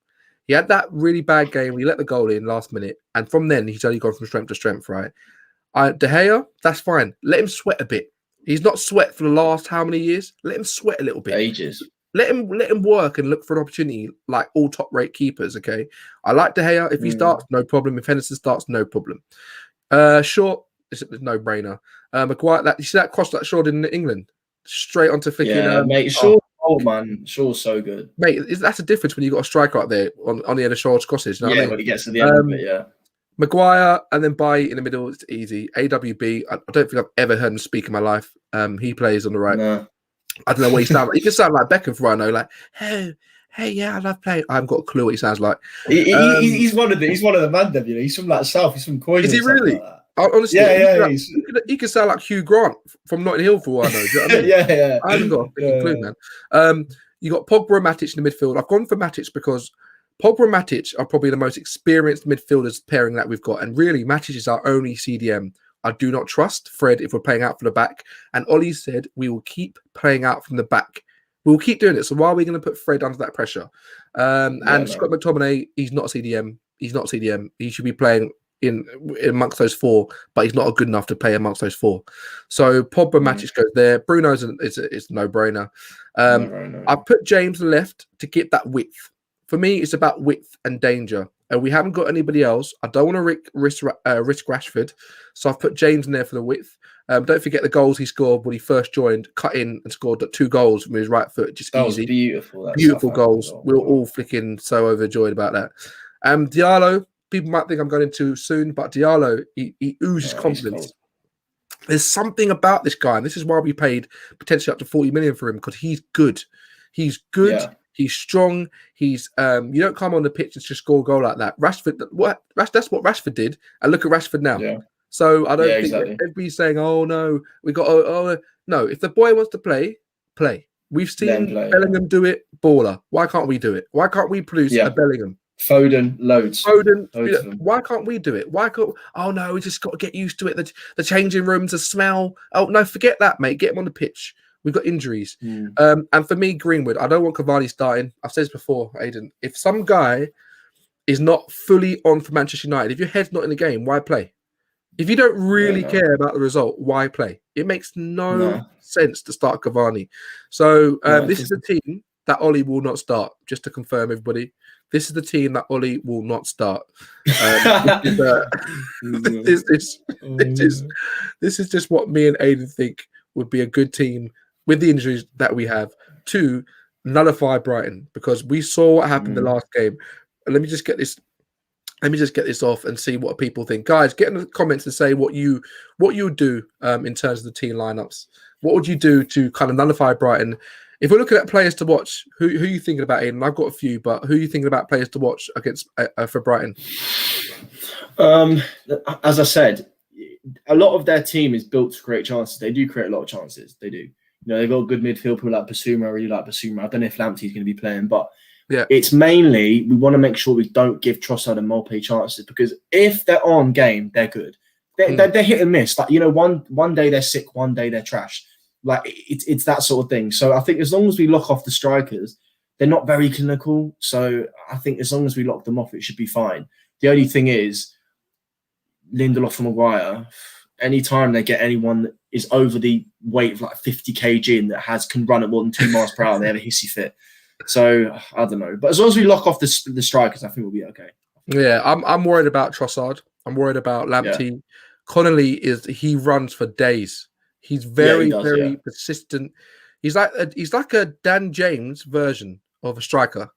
He had that really bad game where he let the goal in last minute, and from then, he's only gone from strength to strength, right? De Gea, that's fine. Let him sweat a bit. He's not sweat for the last how many years? Let him sweat a little bit. Ages. Let him work and look for an opportunity like all top-rate keepers, okay? I like De Gea. If he starts, no problem. If Henderson starts, no problem. Short, it's a no-brainer. Maguire, you see that cross that Shaw did in England? Straight onto flicking. Mate, Shaw, man. Shaw's so good. Mate, that's a difference when you've got a striker out there on the end of Shaw's crosses. You know what I mean? When he gets to the end of it, Maguire and then Bailly in the middle, it's easy. AWB, I don't think I've ever heard him speak in my life. He plays on the right. No. I don't know what he sounds like. He can sound like Beckham for I know, like, hey, yeah, I love playing. I haven't got a clue what he sounds like. He's one of the man, you know. He's from like South. He's from Croydon. Is he really? Like Honestly, Yeah, he could sound like Hugh Grant from Notting Hill for all I know. Do you know what I mean? yeah. I haven't got a freaking clue, man. You got Pogba and Matic in the midfield. I've gone for Matic because Pogba and Matic are probably the most experienced midfielders pairing that we've got. And really, Matic is our only CDM. I do not trust Fred if we're playing out from the back. And Ollie said we will keep playing out from the back. We'll keep doing it. So why are we going to put Fred under that pressure? Scott McTominay, he's not a CDM. He's not a CDM. He should be playing in amongst those four, but he's not good enough to play amongst those four. So Pogba Matic goes there. Bruno's is a no-brainer. I've put James left to get that width. For me, it's about width and danger. And we haven't got anybody else. I don't want to risk Rashford. So I've put James in there for the width. Don't forget the goals he scored when he first joined, cut in and scored 2 goals from his right foot. Just easy. Beautiful goals. We were all flicking so overjoyed about that. Diallo, people might think I'm going too soon, but Diallo, he oozes confidence. There's something about this guy, and this is why we paid potentially up to 40 million for him, because he's good. He's good. Yeah. He's strong. He's you don't come on the pitch and just score a goal like that. That's what Rashford did, and look at Rashford now. Yeah. So I don't think everybody's saying, "Oh no, we got." No. If the boy wants to play. We've seen Bellingham do it. Baller. Why can't we do it? Why can't we produce a Bellingham? Foden, loads. Why can't we do it? Why can't? Oh no, we just got to get used to it. The changing rooms, the smell. Oh no, forget that, mate. Get him on the pitch. We've got injuries. And for me, Greenwood, I don't want Cavani starting. I've said this before, Aidan. If some guy is not fully on for Manchester United, if your head's not in the game, why play? If you don't really care about the result, why play? It makes no sense to start Cavani. So this is a team that Ollie will not start, just to confirm, everybody. This is the team that Ollie will not start. This is just what me and Aidan think would be a good team with the injuries that we have to nullify Brighton, because we saw what happened the last game. Let me just get this off and see what people think. Guys, get in the comments and say what you would do in terms of the team lineups. What would you do to kind of nullify Brighton? If we're looking at players to watch, who are you thinking about, Aidan? I've got a few, but who are you thinking about players to watch against for Brighton? As I said, a lot of their team is built to create chances. They do create a lot of chances. They do. They've got good midfield people like Basuma. I really like Basuma. I don't know if Lamptey's going to be playing, but it's mainly we want to make sure we don't give Trossard and Molpe chances, because if they're on game, they're good. They're hit and miss. Like, one day they're sick, one day they're trash. Like it's that sort of thing. So I think as long as we lock off the strikers, they're not very clinical. So I think as long as we lock them off, it should be fine. The only thing is Lindelof and Maguire. Anytime they get anyone that is over the weight of like 50 kg and that can run at more than 2 miles per hour, they have a hissy fit. So I don't know. But as long as we lock off the strikers, I think we'll be okay. Yeah, I'm worried about Trossard. I'm worried about Lamptey. Yeah. Connolly he runs for days. He's very persistent. He's like a Dan James version of a striker.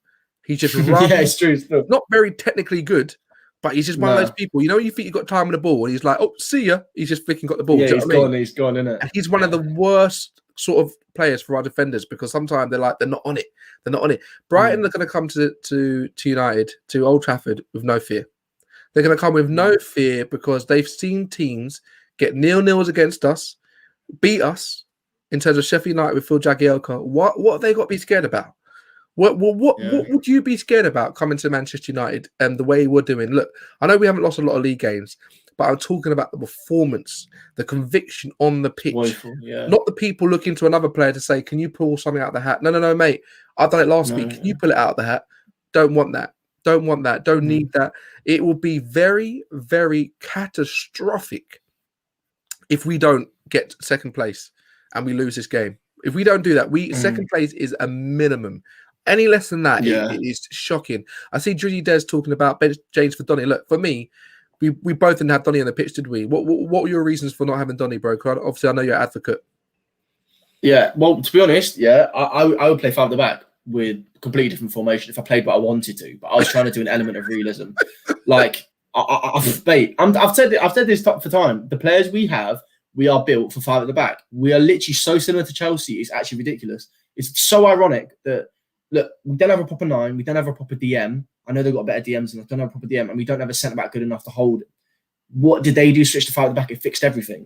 He just runs. It's true. Still. Not very technically good, but he's just one of those people. You think you've got time on the ball, and he's like, "Oh, see ya." He's just freaking got the ball. Yeah, he's gone, isn't it? And he's one of the worst sort of players for our defenders, because sometimes they're not on it. They're not on it. Brighton are going to come to United, to Old Trafford, with no fear. They're going to come with no fear because they've seen teams get 0-0s against us, beat us in terms of Sheffield United with Phil Jagielka. What have they got to be scared about? What would you be scared about coming to Manchester United and the way we're doing? Look, I know we haven't lost a lot of league games, but I'm talking about the performance, the conviction on the pitch. Not the people looking to another player to say, can you pull something out of the hat? No, mate. I've done it last week. Can you pull it out of the hat? Don't want that. Don't want that. Don't need that. It will be very, very catastrophic if we don't get second place and we lose this game. If we don't do that, second place is a minimum. Any less than that, it is shocking. I see Drizzy Des talking about James for Donny. Look, for me, we both didn't have Donny on the pitch, did we? What were your reasons for not having Donny, bro? Obviously, I know you're an advocate. Yeah, well, to be honest, I would play 5 at the back with completely different formation if I played what I wanted to. But I was trying to do an element of realism. Like, I've said this for time. The players we have, we are built for 5 at the back. We are literally so similar to Chelsea. It's actually ridiculous. It's so ironic that, look, we don't have a proper 9. We don't have a proper DM. I know they've got better DMs than us. Don't have a proper DM. And we don't have a centre-back good enough to hold what did they do? Switch to 5 at the back. It fixed everything.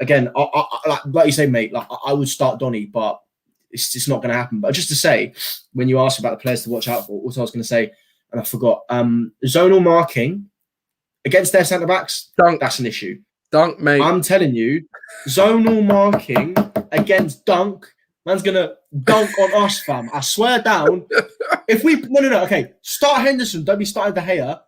Again, like you say, mate, like I would start Donny, but it's just not going to happen. But just to say, when you asked about the players to watch out for, what I was going to say, and I forgot, zonal marking against their centre backs, that's an issue. Dunk, mate. I'm telling you, zonal marking against Dunk, man's gonna dunk on us, fam. I swear down. If we no, okay, start Henderson. Don't be starting De Gea.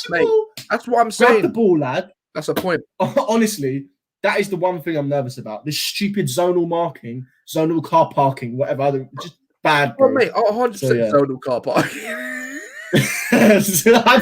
Mate, that's what I'm saying. Grab the ball, lad. That's the point. Honestly, that is the one thing I'm nervous about. This stupid zonal marking, zonal car parking, whatever. Just bad, bro. Oh, mate, 100% zonal car parking. I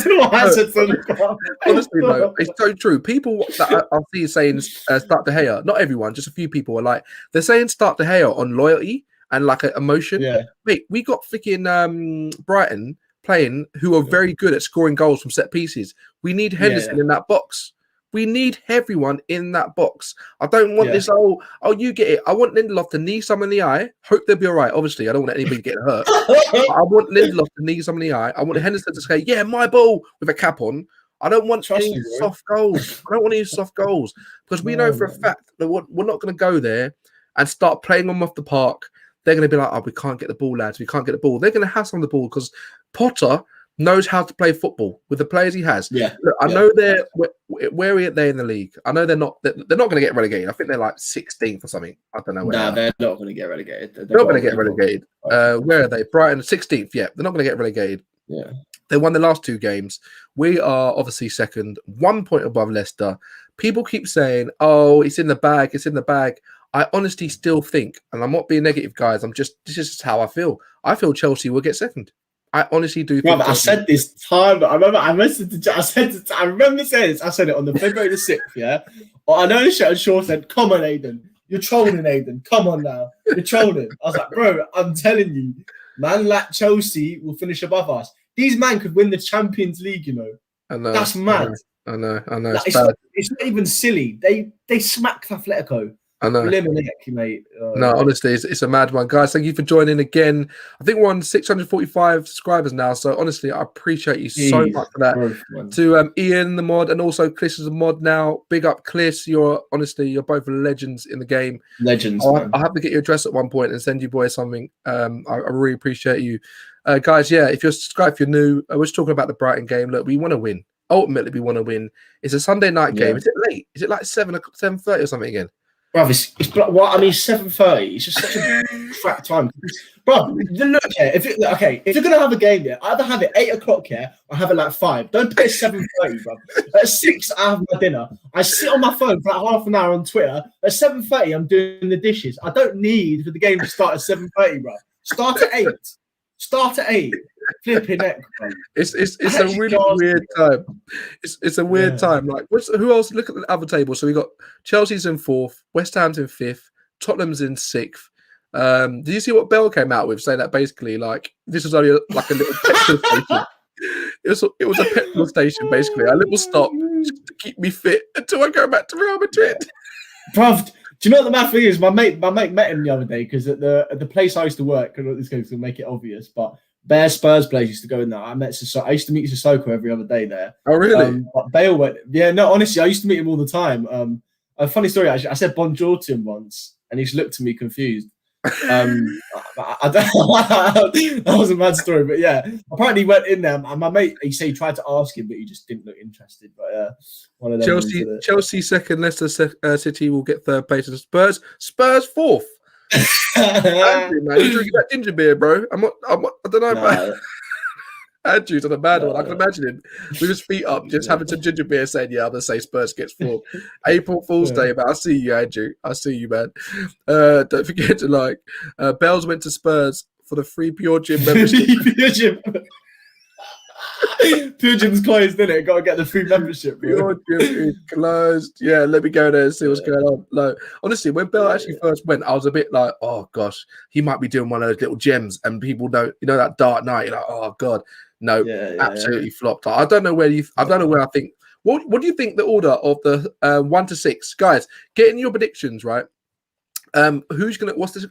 don't know why I said zonal car. Honestly, though, it's so true. People that I see saying start De Gea, not everyone, just a few people are like, they're saying start De Gea on loyalty and like emotion. Yeah. Mate, we got freaking Brighton playing who are very good at scoring goals from set pieces. We need Henderson in that box. We need everyone in that box. I don't want this, you get it. I want Lindelof to knee someone in the eye. Hope they'll be all right. Obviously, I don't want anybody getting hurt. I want Lindelof to knee someone in the eye. I want Henderson to say, yeah, my ball, with a cap on. I don't want any soft goals. I don't want any soft goals. Because we know for a fact that we're not going to go there and start playing them off the park. They're going to be like, oh, we can't get the ball, lads. We can't get the ball. They're going to have some of the ball because Potter knows how to play football with the players he has. Look, I know they're where are they in the league? I know they're not going to get relegated. I think they're like 16th or something. I don't know where. No, they're not going to get relegated. They're not going to get relegated. Where are they? Brighton 16th. Yeah, they're not going to get relegated. Yeah, they won the last 2 games. We are obviously second, 1 point above Leicester. People keep saying, "Oh, it's in the bag. It's in the bag." I honestly still think, and I'm not being negative, guys. This is just how I feel. I feel Chelsea will get second. I honestly do think. I said this time. I remember. I remember saying this. I said it on the February the 6th. Yeah. Well, I know the show. Shaw said, "Come on, Aiden. You're trolling, Aiden. Come on now. You're trolling." I was like, "Bro, I'm telling you, man. Like Chelsea will finish above us. These man could win the Champions League. You know. I know. That's mad. I know. Like, it's not even silly. They smacked Atletico. I know. Mate. No, honestly, it's a mad one. Guys, thank you for joining again. I think we're on 645 subscribers now. So, honestly, I appreciate you so much for that. Growth, to Ian, the mod, and also Chris is a mod now. Big up, Chris. You're both legends in the game. Legends. I'll have to get your address at one point and send you boys something. I really appreciate you. Guys, if you're subscribed, if you're new, we're just talking about the Brighton game. Look, we want to win. Ultimately, we want to win. It's a Sunday night game. Is it late? Is it like 7:30 or something again? Bro, it's 7:30. It's just such a crap time. Bro, look here. If you're gonna have a game there, either have it 8:00 or have it like 5. Don't put it 7:30, bro. At 6, I have my dinner. I sit on my phone for like half an hour on Twitter. At 7:30, I'm doing the dishes. I don't need for the game to start at 7:30, bro. Start at 8. Start at 8. Flipping neck, bro. It's a really weird time. It's a weird time. Like, who else? Look at the other table. So we got Chelsea's in 4th, West Ham's in 5th, Tottenham's in 6th. Did you see what Bell came out with, saying that basically like this was only like a little petrol station? It was a petrol station, basically, a little stop to keep me fit until I go back to Real Madrid. Bruv, do you know what the mad thing is? My mate met him the other day because at the place I used to work, and this goes to make it obvious, but Bear Spurs players used to go in there. I used to meet Sissoko every other day there. Oh, really? But Bale went. Yeah, no, honestly, I used to meet him all the time. A funny story, actually. I said bonjour to him once, and he just looked at me confused. I don't, that was a mad story, but yeah. Apparently, he went in there, and my mate, he said he tried to ask him, but he just didn't look interested. But one of them. Chelsea second, Leicester City will get 3rd place, and Spurs 4th. Andrew, man, you drinking that ginger beer, bro? I don't know, man. Andrew's on a bad one. I can imagine him with his feet up, just having some ginger beer, saying, "Yeah, I'm gonna say Spurs gets 4th." April Fool's Day, man. I see you, Andrew. I see you, man. Don't forget to Bells went to Spurs for the free Pure Gym membership. Pure Gym. Pure Gym's closed, isn't it? Got to get the free membership. Pure Gym is closed. Yeah, let me go there and see what's going on. Like, honestly, when Bell actually first went, I was a bit like, "Oh gosh, he might be doing one of those little gems," and people don't, that dark night. You're like, "Oh god." No, absolutely flopped. I don't know where I think. What do you think the order of the 1 to 6 guys? Get in your predictions, right? What's the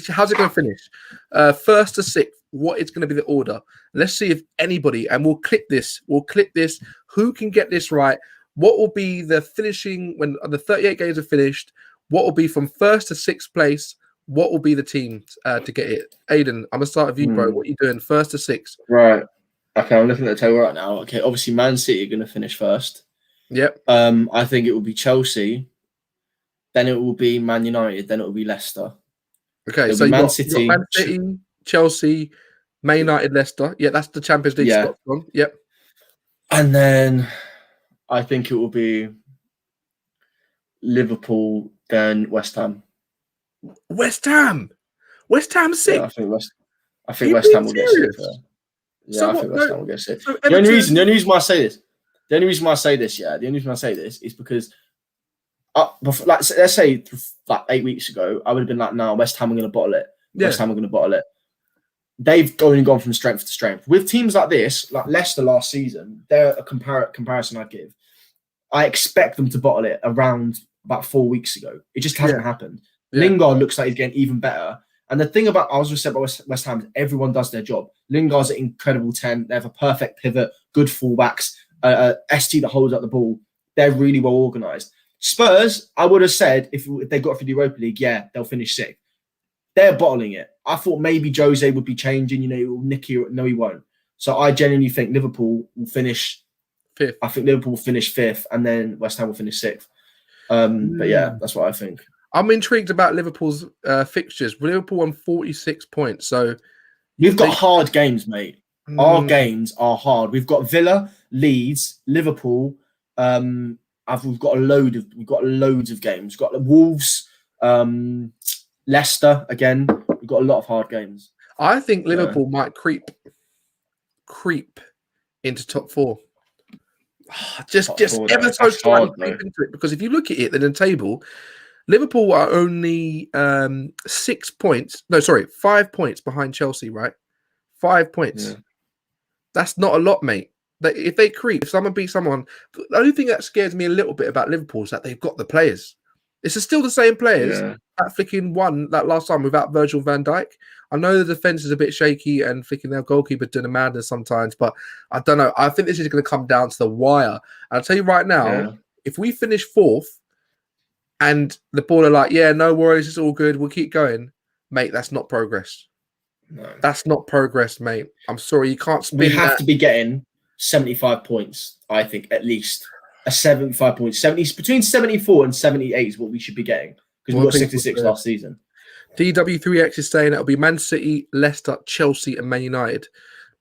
how's it going to finish? First to sixth. What is going to be the order? Let's see if anybody, and we'll clip this. Who can get this right? What will be the finishing when the 38 games are finished? What will be from first to sixth place? What will be the team to get it? Aiden, I'm gonna start with you, bro. What are you doing? First to sixth. Right. Okay, I'm looking at the table right now. Okay, obviously Man City are going to finish first. Yep. I think it will be Chelsea. Then it will be Man United. Then it will be Leicester. Okay, It'll so be you Man got City, Man City, Chelsea, Man United, Leicester. Yeah, that's the Champions League spot one. Yep. And then I think it will be Liverpool, then West Ham. West Ham sixth. Yeah, I think West Ham will get sixth. Yeah, So I think West Ham will get sixth. So The only reason why I say this, is because before, like, let's say like 8 weeks ago, I would have been like, no, West Ham are going to bottle it. West Ham are going to bottle it. They've only gone from strength to strength. With teams like this, like Leicester last season, they're a comparison I'd give. I expect them to bottle it around about 4 weeks ago. It just hasn't happened. Yeah. Lingard looks like he's getting even better. And the thing about, I was just said about West Ham, is everyone does their job. Lingard's an incredible 10. They have a perfect pivot, good fullbacks, ST that holds up the ball. They're really well organised. Spurs, I would have said, if they got through the Europa League, yeah, they'll finish sixth. They're bottling it. I thought maybe Jose would be changing, Nicky, no, he won't. So I genuinely think Liverpool will finish fifth. I think Liverpool will finish fifth, and then West Ham will finish sixth. But yeah, that's what I think. I'm intrigued about Liverpool's fixtures. Liverpool on 46 points. So we've got hard games, mate. Our games are hard. We've got Villa, Leeds, Liverpool. We've got loads of games. We've got the Wolves, Leicester again. We've got a lot of hard games. I think Liverpool might creep into top four. Just ever so slightly creep into it, because if you look at it in the table, Liverpool are only 5 points behind Chelsea, right? 5 points. Yeah. That's not a lot, mate. If they creep, if someone beats someone, the only thing that scares me a little bit about Liverpool is that they've got the players. It's still the same players that flicking won that last time without Virgil van Dijk. I know the defense is a bit shaky and flicking their goalkeeper doing a madness sometimes, but I don't know. I think this is going to come down to the wire. And I'll tell you right now, if we finish fourth and the ball are like, yeah, no worries, it's all good, we'll keep going, mate, that's not progress. No. That's not progress, mate. I'm sorry, you can't spin. We have to be getting 75 points, I think, at least. 75 points. Between 74 and 78 is what we should be getting, because we got 66 last season. DW3X is saying it'll be Man City, Leicester, Chelsea, and Man United.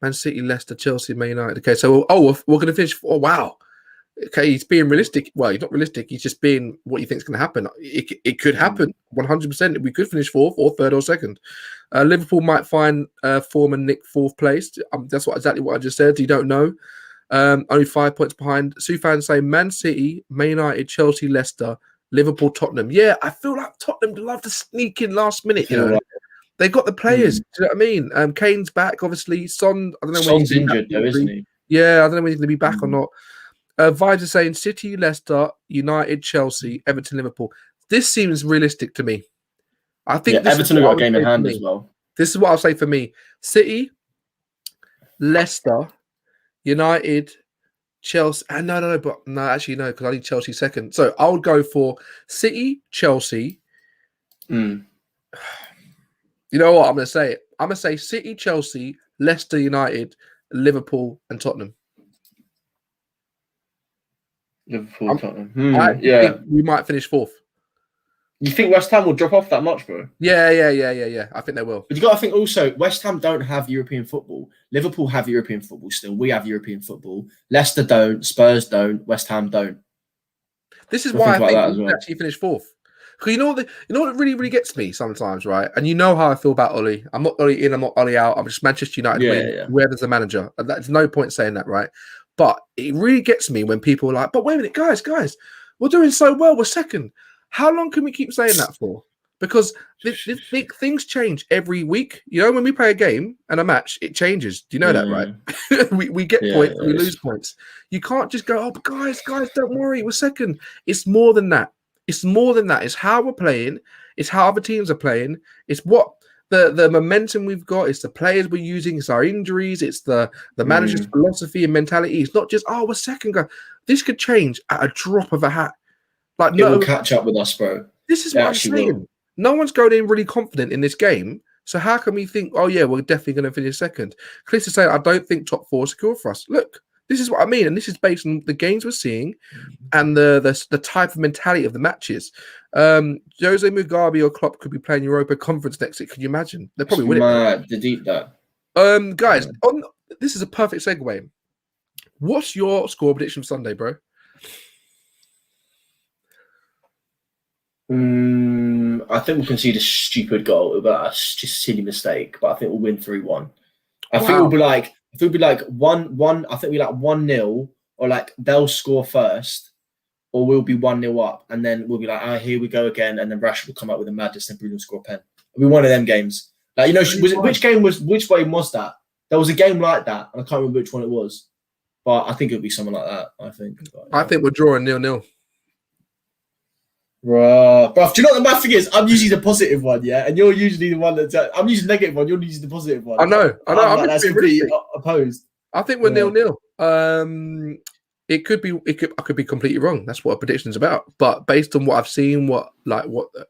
Man City, Leicester, Chelsea, Man United. Okay, so we're going to finish. Oh, wow. Okay, he's being realistic. Well, he's not realistic. He's just being what you think is going to happen. It could happen 100%. We could finish fourth or third or second. Liverpool might find form and nick fourth place. That's exactly what I just said. You don't know. Only 5 points behind. Sufan say Man City, Man United, Chelsea, Leicester, Liverpool, Tottenham. Yeah, I feel like Tottenham love to sneak in last minute. They got the players. Do you know what I mean? Kane's back, obviously. Son, I don't know when he's injured, though, isn't he? Yeah, I don't know when he's going to be back or not. Vibes are saying City, Leicester, United, Chelsea, Everton, Liverpool. This seems realistic to me. I think Everton have got a game in hand as well. This is what I'll say for me: City, Leicester, United, Chelsea. No, because I need Chelsea second. So I would go for City, Chelsea. You know what? I'm going to say it. I'm going to say City, Chelsea, Leicester, United, Liverpool, and Tottenham. Tottenham. I think we might finish fourth. You think West Ham will drop off that much, bro? Yeah. I think they will. But you got to think also, West Ham don't have European football. Liverpool have European football still. We have European football. Leicester don't. Spurs don't. West Ham don't. This is why I think we actually finish fourth. Because you know what really, really gets me sometimes, right? And you know how I feel about Ole. I'm not Ole in, I'm not Ole out. I'm just Manchester United win, whoever's the manager. And there's no point saying that, right? But it really gets me when people are like, but wait a minute, guys, we're doing so well. We're second. How long can we keep saying that for? Because things change every week. You know, when we play a game and a match, it changes. Do you know that, right? we get points and we lose points. You can't just go, oh, but guys, don't worry, we're second. It's more than that. It's how we're playing. It's how other teams are playing. It's what the momentum we've got. It's the players we're using. It's our injuries. It's the manager's philosophy and mentality. It's not just we're second guy. This could change at a drop of a hat. Like it will catch up with us, bro. This is what I'm saying. Will. No one's going in really confident in this game. So how can we think, oh yeah, we're definitely going to finish second? Chris is saying, I don't think top 4 is secure for us. Look, this is what I mean, and this is based on the games we're seeing and the type of mentality of the matches. Jose Mugabe or Klopp could be playing Europa Conference next week. Could you imagine? They probably win it. To deep that. Guys, this is a perfect segue. What's your score prediction for Sunday, bro? I think we'll concede a stupid goal, but just a silly mistake. But I think we'll win 3-1. I think it'll be like 1-1. I think we'll be like 1-0, or like they'll score first, or we'll be 1-0 up, and then we'll be like, here we go again, and then Rashford will come out with a madness and Bruno will score a pen. It'll be one of them games. Like, you know, which game was that? There was a game like that, and I can't remember which one it was. But I think it'll be something like that. I think. But, yeah. I think we're drawing 0-0. Bro, do you know what the math thing is? I'm usually the positive one, yeah, and you're usually the one that's. I'm using the negative one. You're usually the positive one. I know. Like, that's completely opposed. I think we're 0-0. It could be. I could be completely wrong. That's what a prediction's about. But based on what I've seen, what the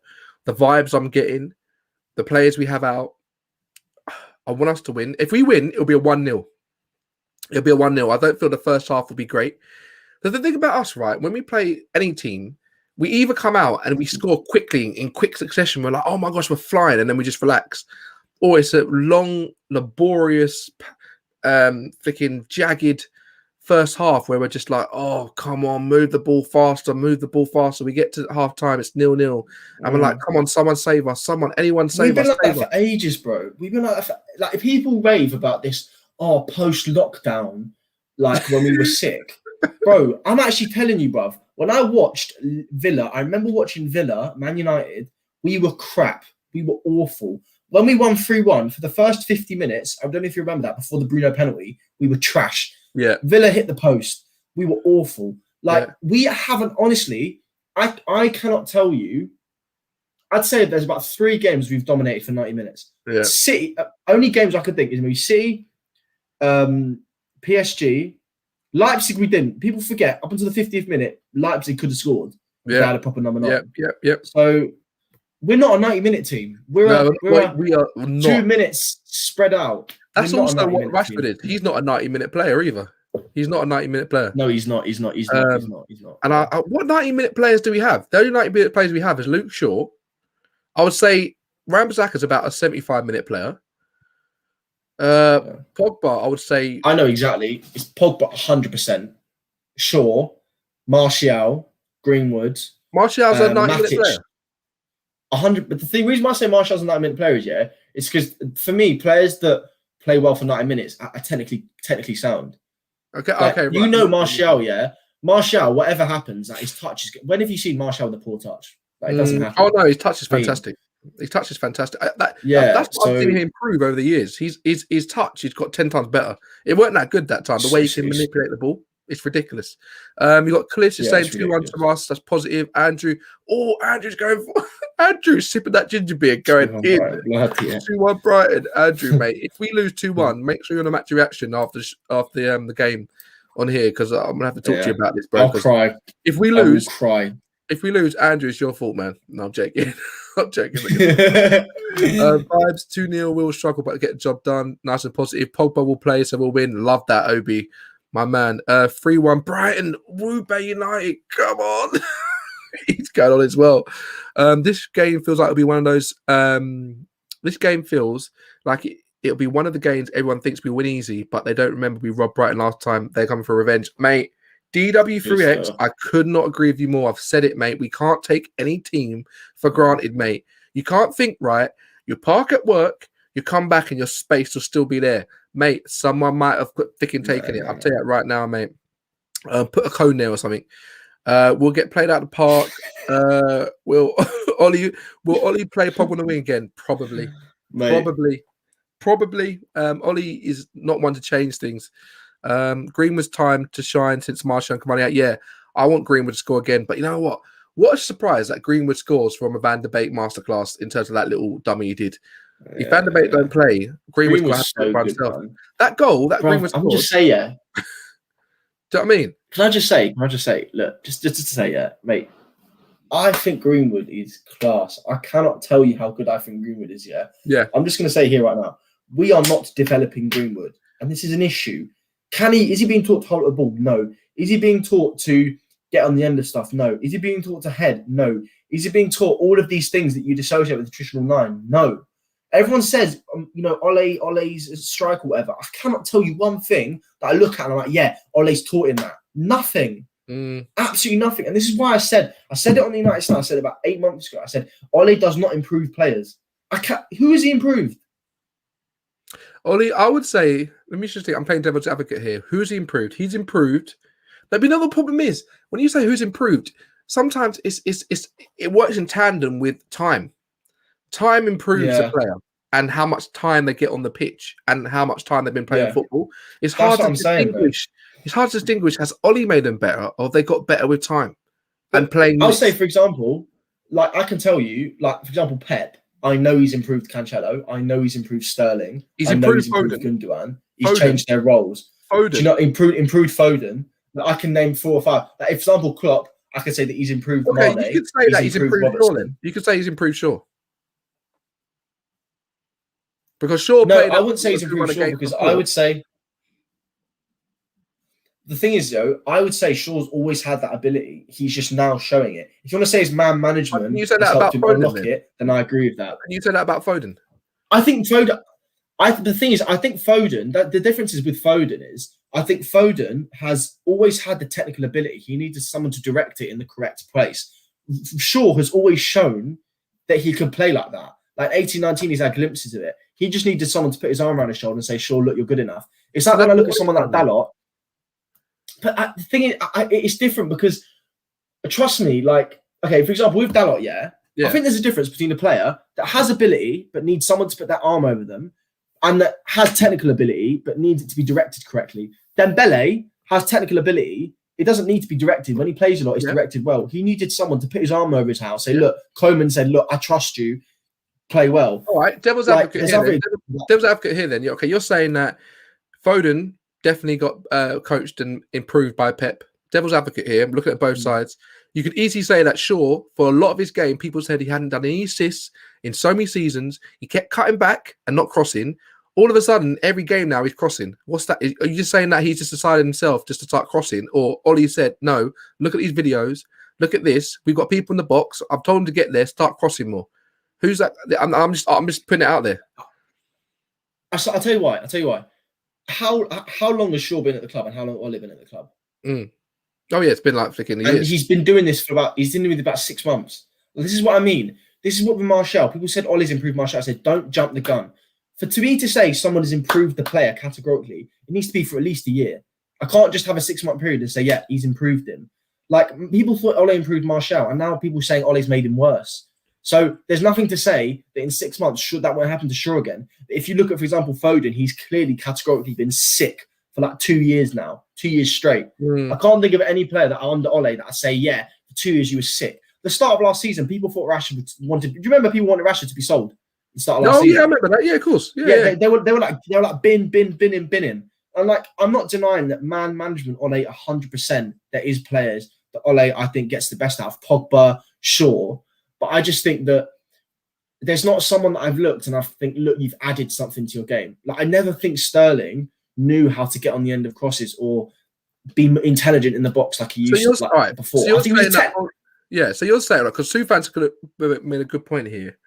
vibes I'm getting, the players we have out, I want us to win. If we win, it'll be a 1-0. It'll be a 1-0. I don't feel the first half will be great. The thing about us, right? When we play any team, we either come out and we score quickly in quick succession. We're like, oh my gosh, we're flying, and then we just relax. Or it's a long, laborious, freaking jagged first half where we're just like, oh, come on, move the ball faster. We get to half time, it's 0-0. And we're like, come on, someone save us. Anyone save us. We've been like that for ages, bro. We've been like that for, like, if people rave about this, post-lockdown, like when we were sick. Bro, I'm actually telling you, bruv, when I watched Villa, I remember watching Villa, Man United, we were crap. We were awful. When we won 3-1, for the first 50 minutes, I don't know if you remember that, before the Bruno penalty, we were trash. Yeah. Villa hit the post. We were awful. Like, we haven't, honestly, I cannot tell you, I'd say there's about 3 games we've dominated for 90 minutes. Yeah. City, only games I could think is maybe City, PSG, Leipzig we didn't. People forget, up until the 50th minute, Leipzig could have scored. Yeah. They had a proper number 9. Yep. So we're not a 90-minute team. We are not. 2 minutes spread out. That's also what Rashford is. He's not a 90-minute player either. He's not a 90-minute player. No, he's not. He's not. And what 90-minute players do we have? The only 90-minute players we have is Luke Shaw. I would say Ramsaka's about a 75-minute player. Pogba, I would say. I know exactly. It's Pogba 100%. Shaw, Martial, Greenwood. Martial's a 90-minute player. 100. But the reason why I say Martial's a 90-minute player is it's because for me, players that play well for 90 minutes are technically sound. Okay. Right. You know Martial, Martial, whatever happens, his touch is good. When have you seen Martial with a poor touch? Like, it doesn't happen. Oh no, his touch is fantastic. His touch is fantastic. That's what I've seen him improve over the years. His touch, he's got 10 times better. It weren't that good that time. The way he can manipulate the ball, it's ridiculous. You got Cliff saying 2-1 to us. That's positive. Andrew, Andrew's going for Andrew's sipping that ginger beer, going in. 2-1 Brighton. Andrew, mate. If we lose 2-1, make sure you're on a match reaction after the game on here, because I'm gonna have to talk to you about this, bro. I'll cry. If we lose, cry. If we lose, Andrew, it's your fault, man. No, I'm joking. Vibes 2-0. We'll struggle, but get the job done. Nice and positive. Pogba will play, so we'll win. Love that, Obi, my man. 3-1 Brighton. Woo, Bay United. Come on. He's going on as well. This game feels like it'll be one of those. This game feels like it'll be one of the games everyone thinks we win easy, but they don't remember we robbed Brighton last time. They're coming for revenge, mate. DW3X, I could not agree with you more. I've said it, mate. We can't take any team for granted, mate. You can't think, right? You park at work, you come back and your space will still be there. Mate, someone might have taken it. I'll tell you that right now, mate. Put a cone there or something. We'll get played out of the park. Will Ollie play Pogba on the wing again? Probably. Mate. Probably. Ollie is not one to change things. Greenwood's time to shine since Martial and Cavani out. Yeah, I want Greenwood to score again. But you know what? What a surprise that Greenwood scores from a Van de Beek masterclass in terms of that little dummy he did. If Van de Beek don't play, Greenwood's going to have to do it by himself. Man. That goal that Greenwood scored. I'm just saying, yeah. Do you know what I mean? Can I just say, look, just to say, yeah, mate, I think Greenwood is class. I cannot tell you how good I think Greenwood is, yeah? Yeah. I'm just going to say here right now, we are not developing Greenwood, and this is an issue. Is he being taught to hold the ball? No. Is he being taught to get on the end of stuff? No. Is he being taught to head? No. Is he being taught all of these things that you'd associate with the traditional 9? No. Everyone says, Ole's a striker or whatever. I cannot tell you one thing that I look at and I'm like, yeah, Ole's taught him that. Nothing. Absolutely nothing. And this is why I said it on the United Star. I said about 8 months ago. I said, Ole does not improve players. Who has he improved? Ole, I would say, let me just think, I'm playing devil's advocate here. Who's he improved? He's improved. But another problem is, when you say who's improved, sometimes it works in tandem with time. Time improves the player and how much time they get on the pitch and how much time they've been playing football. It's hard to distinguish. It's hard to distinguish. Has Ole made them better or have they got better with time and playing? I'll say, for example, like I can tell you, like, for example, Pep, I know he's improved Cancelo. I know he's improved Sterling. He's improved Gundogan. He's changed their roles. Foden. Do you know, improved Foden. I can name 4 or 5. Like, for example, Klopp, I can say that he's improved Mane. You could say that he's improved Shaw then. You could say he's improved Shaw. Because Shaw I wouldn't say he's improved Shaw because I would say the thing is, though, I would say Shaw's always had that ability. He's just now showing it. If you want to say his man management you said that about Foden, then I agree with that. You said that about Foden. I think Foden. The thing is, I think Foden. The difference is with Foden is I think Foden has always had the technical ability. He needed someone to direct it in the correct place. Shaw has always shown that he could play like that. Like 18, 19, he's had glimpses of it. He just needed someone to put his arm around his shoulder and say, "Shaw, look, you're good enough." It's like when I look at someone like Dalot. But the thing is, it's different because, trust me, like, okay, for example, with Dalot, I think there's a difference between a player that has ability but needs someone to put their arm over them and that has technical ability but needs it to be directed correctly. Dembele has technical ability. It doesn't need to be directed. When he plays a lot, it's directed well. He needed someone to put his arm over his house, say, look, Koeman said, look, I trust you, play well. All right, devil's advocate here then. Okay, you're saying that Foden definitely got coached and improved by Pep. Devil's advocate here. I'm looking at both sides. You could easily say that Shaw, for a lot of his game, people said he hadn't done any assists in so many seasons. He kept cutting back and not crossing. All of a sudden, every game now he's crossing. What's that? Are you just saying that he's just decided himself just to start crossing? Or Ollie said, no, look at these videos. Look at this. We've got people in the box. I've told him to get there, start crossing more. Who's that? I'm just putting it out there. I'll tell you why. How long has Shaw been at the club and how long has Ole been at the club? Oh yeah, it's been like flicking years. He's been doing this for about 6 months. This is what I mean. This is what with Martial. People said Ole's improved Martial. I said, don't jump the gun. To me to say someone has improved the player categorically, it needs to be for at least a year. I can't just have a 6-month period and say, yeah, he's improved him. Like, people thought Ole improved Martial, and now people are saying Ole's made him worse. So there's nothing to say that in 6 months that won't happen to Shaw again. If you look at, for example, Foden, he's clearly categorically been sick for like 2 years now, 2 years straight. I can't think of any player that under Ole that I say, yeah, for 2 years you were sick. The start of last season, people thought Rashford wanted. Do you remember people wanted Rashford to be sold? At the start of last season. Yeah, I remember that. Yeah, of course. Yeah. They were like bin him. And like, I'm not denying that man management Ole 100%. There is players that Ole I think gets the best out of. Pogba, Shaw. But I just think that there's not someone that I've looked and I think, look, you've added something to your game. Like, I never think Sterling knew how to get on the end of crosses or be intelligent in the box like he used to before. So you're saying, because Sufan's made a good point here.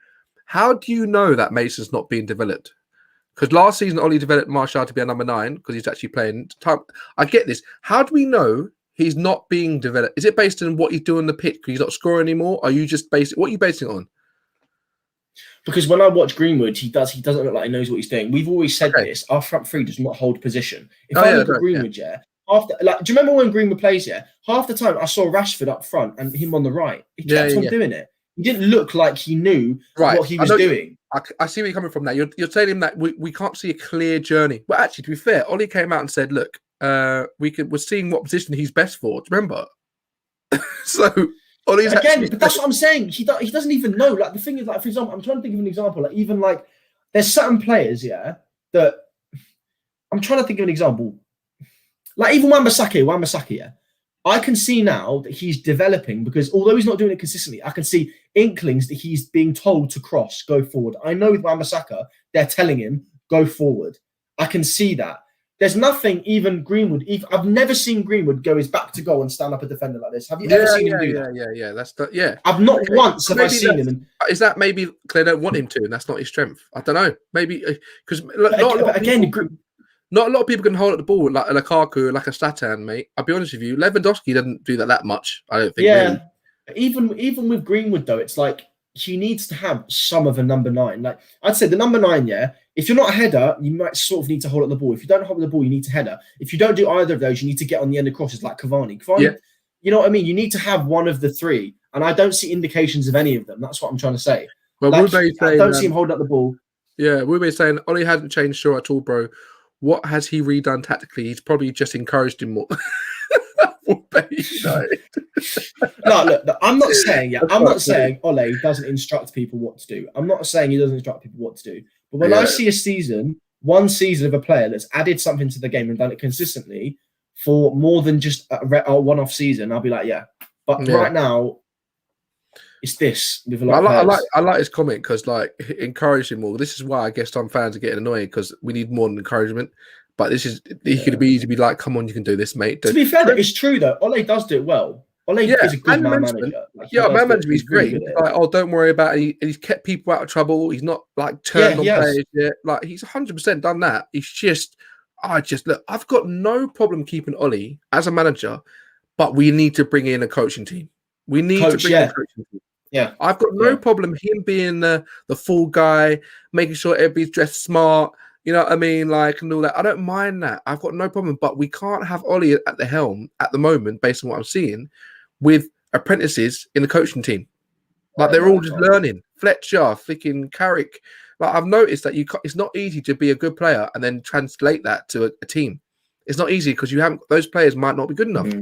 How do you know that Mason's not being developed? Because last season, Ole developed Martial to be a number 9 because he's actually playing time. I get this. How do we know he's not being developed? Is it based on what he's doing on the pitch because he's not scoring anymore? Are you just what are you basing it on? Because when I watch Greenwood, he doesn't look like he knows what he's doing. We've always said this. Our front three does not hold position. If I look at Greenwood, do you remember when Greenwood plays? Half the time I saw Rashford up front and him on the right. He kept on doing it. He didn't look like he knew what he was doing. I see where you're coming from now. You're telling him that we can't see a clear journey. But actually, to be fair, Ole came out and said, look, we're seeing what position he's best for. Do you remember? So Ollie's Again, but that's what I'm saying. He doesn't even know. Like the thing is, like for example, I'm trying to think of an example. Like even like there's certain players, yeah, that I'm trying to think of an example. Like even Wan-Bissaka, yeah. I can see now that he's developing because although he's not doing it consistently, I can see inklings that he's being told to cross, go forward. I know with Wan-Bissaka, they're telling him, go forward. I can see that. There's nothing even Greenwood. I've never seen Greenwood go his back to goal and stand up a defender like this. Have you ever seen him do that? Yeah. That's yeah. I've not once have I seen him. Is that maybe they don't want him to, and that's not his strength? I don't know. Maybe because not a lot of people can hold up the ball like a Lukaku, like a Zlatan, mate. I'll be honest with you. Lewandowski doesn't do that much. I don't think. Yeah, really. Even with Greenwood though, it's like he needs to have some of a number 9. Like I'd say the number 9, yeah. If you're not a header, you might sort of need to hold up the ball. If you don't hold up the ball, you need to header. If you don't do either of those, you need to get on the end of crosses like Cavani. You know what I mean? You need to have one of the 3, and I don't see indications of any of them. That's what I'm trying to say. Well, like, I don't see him holding up the ball. Yeah, we're saying Ollie hasn't changed sure at all, bro. What has he redone tactically? He's probably just encouraged him more. No, look, I'm not saying, I'm not saying Ole doesn't instruct people what to do. I'm not saying he doesn't instruct people what to do. But when I see one season of a player that's added something to the game and done it consistently for more than just a one-off season, I'll be like, yeah. But right now, it's this with a lot of players. I like his comment because like encourage him more. This is why I guess some fans are getting annoyed because we need more than encouragement. But he could be easy to be like, come on, you can do this, mate. To be fair, it's true though. Ole does do it well. Ole is a good man manager. Like, man manager, he's great. He's like, oh, don't worry about it. He's kept people out of trouble. He's not like turned on players yet. Like he's 100% done that. He's just, look, I've got no problem keeping Ole as a manager, but we need to bring in a coaching team. We need to bring in a coaching team. Yeah, I've got no problem him being the full guy, making sure everybody's dressed smart. You know what I mean? Like, and all that. I don't mind that. I've got no problem. But we can't have Ole at the helm at the moment, based on what I'm seeing, with apprentices in the coaching team. Like, they're all just learning. Fletcher, freaking Carrick. Like, I've noticed that it's not easy to be a good player and then translate that to a team. It's not easy because those players might not be good enough. Mm-hmm.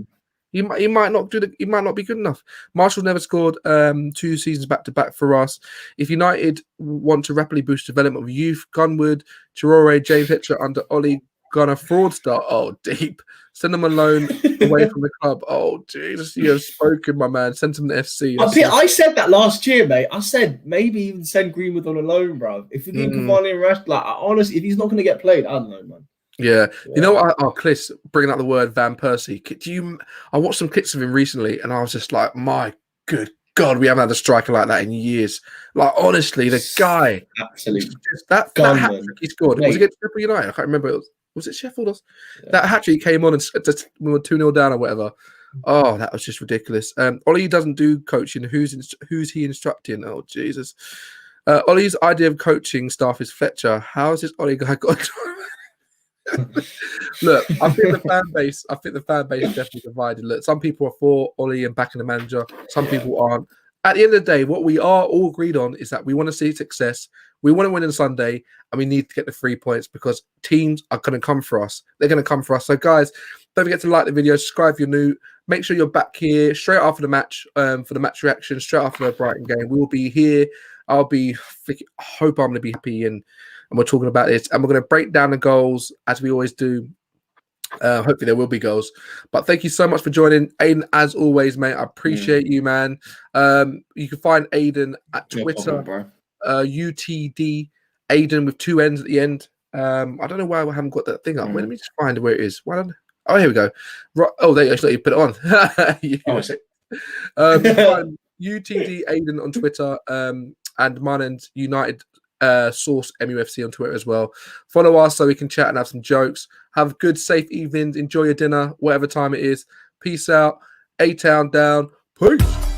He might not be good enough. Marshall never scored 2 seasons back to back for us. If United want to rapidly boost development of youth, Gunwood, Traore, James Hitcher under Ole Gunnar fraudster. Oh, deep. Send them alone away from the club. Oh, Jesus, you have spoken, my man. Send them to FC. I said that last year, mate. I said maybe even send Greenwood on a loan, bro. If we get Cavani and Rash, like honestly, if he's not going to get played, I don't know, man. Yeah. You know what? Cliss, bringing out the word Van Persie. I watched some clips of him recently, and I was just like, my good God, we haven't had a striker like that in years. Like, honestly, the guy. Absolutely. That hat-trick he scored. Was it against Sheffield United? I can't remember. Was it Sheffield? Yeah. That hat-trick came on and just we were 2-0 down or whatever. Oh, that was just ridiculous. Ole doesn't do coaching. Who's he instructing? Oh, Jesus. Ole's idea of coaching staff is Fletcher. How has this Ole guy got Look, I think the fan base is definitely divided. Look, some people are for Ole and backing the manager, some people aren't. At the end of the day, what we are all agreed on is that we want to see success. We want to win on Sunday, and we need to get the 3 points because teams are going to come for us. They're going to come for us. So, guys, don't forget to like the video, subscribe if you're new. Make sure you're back here straight after the match for the match reaction, straight after the Brighton game. We will be here. I hope I'm going to be happy and we're talking about this, and we're going to break down the goals as we always do. Hopefully there will be goals. But thank you so much for joining. Aiden, as always, mate, I appreciate you, man. You can find Aiden at Twitter, UTD, Aiden with 2 N's at the end. I don't know why I haven't got that thing up. Let me just find where it is. Oh, here we go. Right. Oh, there you go. You put it on. Find UTD Aiden on Twitter, and mine and United Source MUFC on Twitter as well. Follow us so we can chat and have some jokes. Have good, safe evenings. Enjoy your dinner, whatever time it is. Peace out. A-Town down. Peace.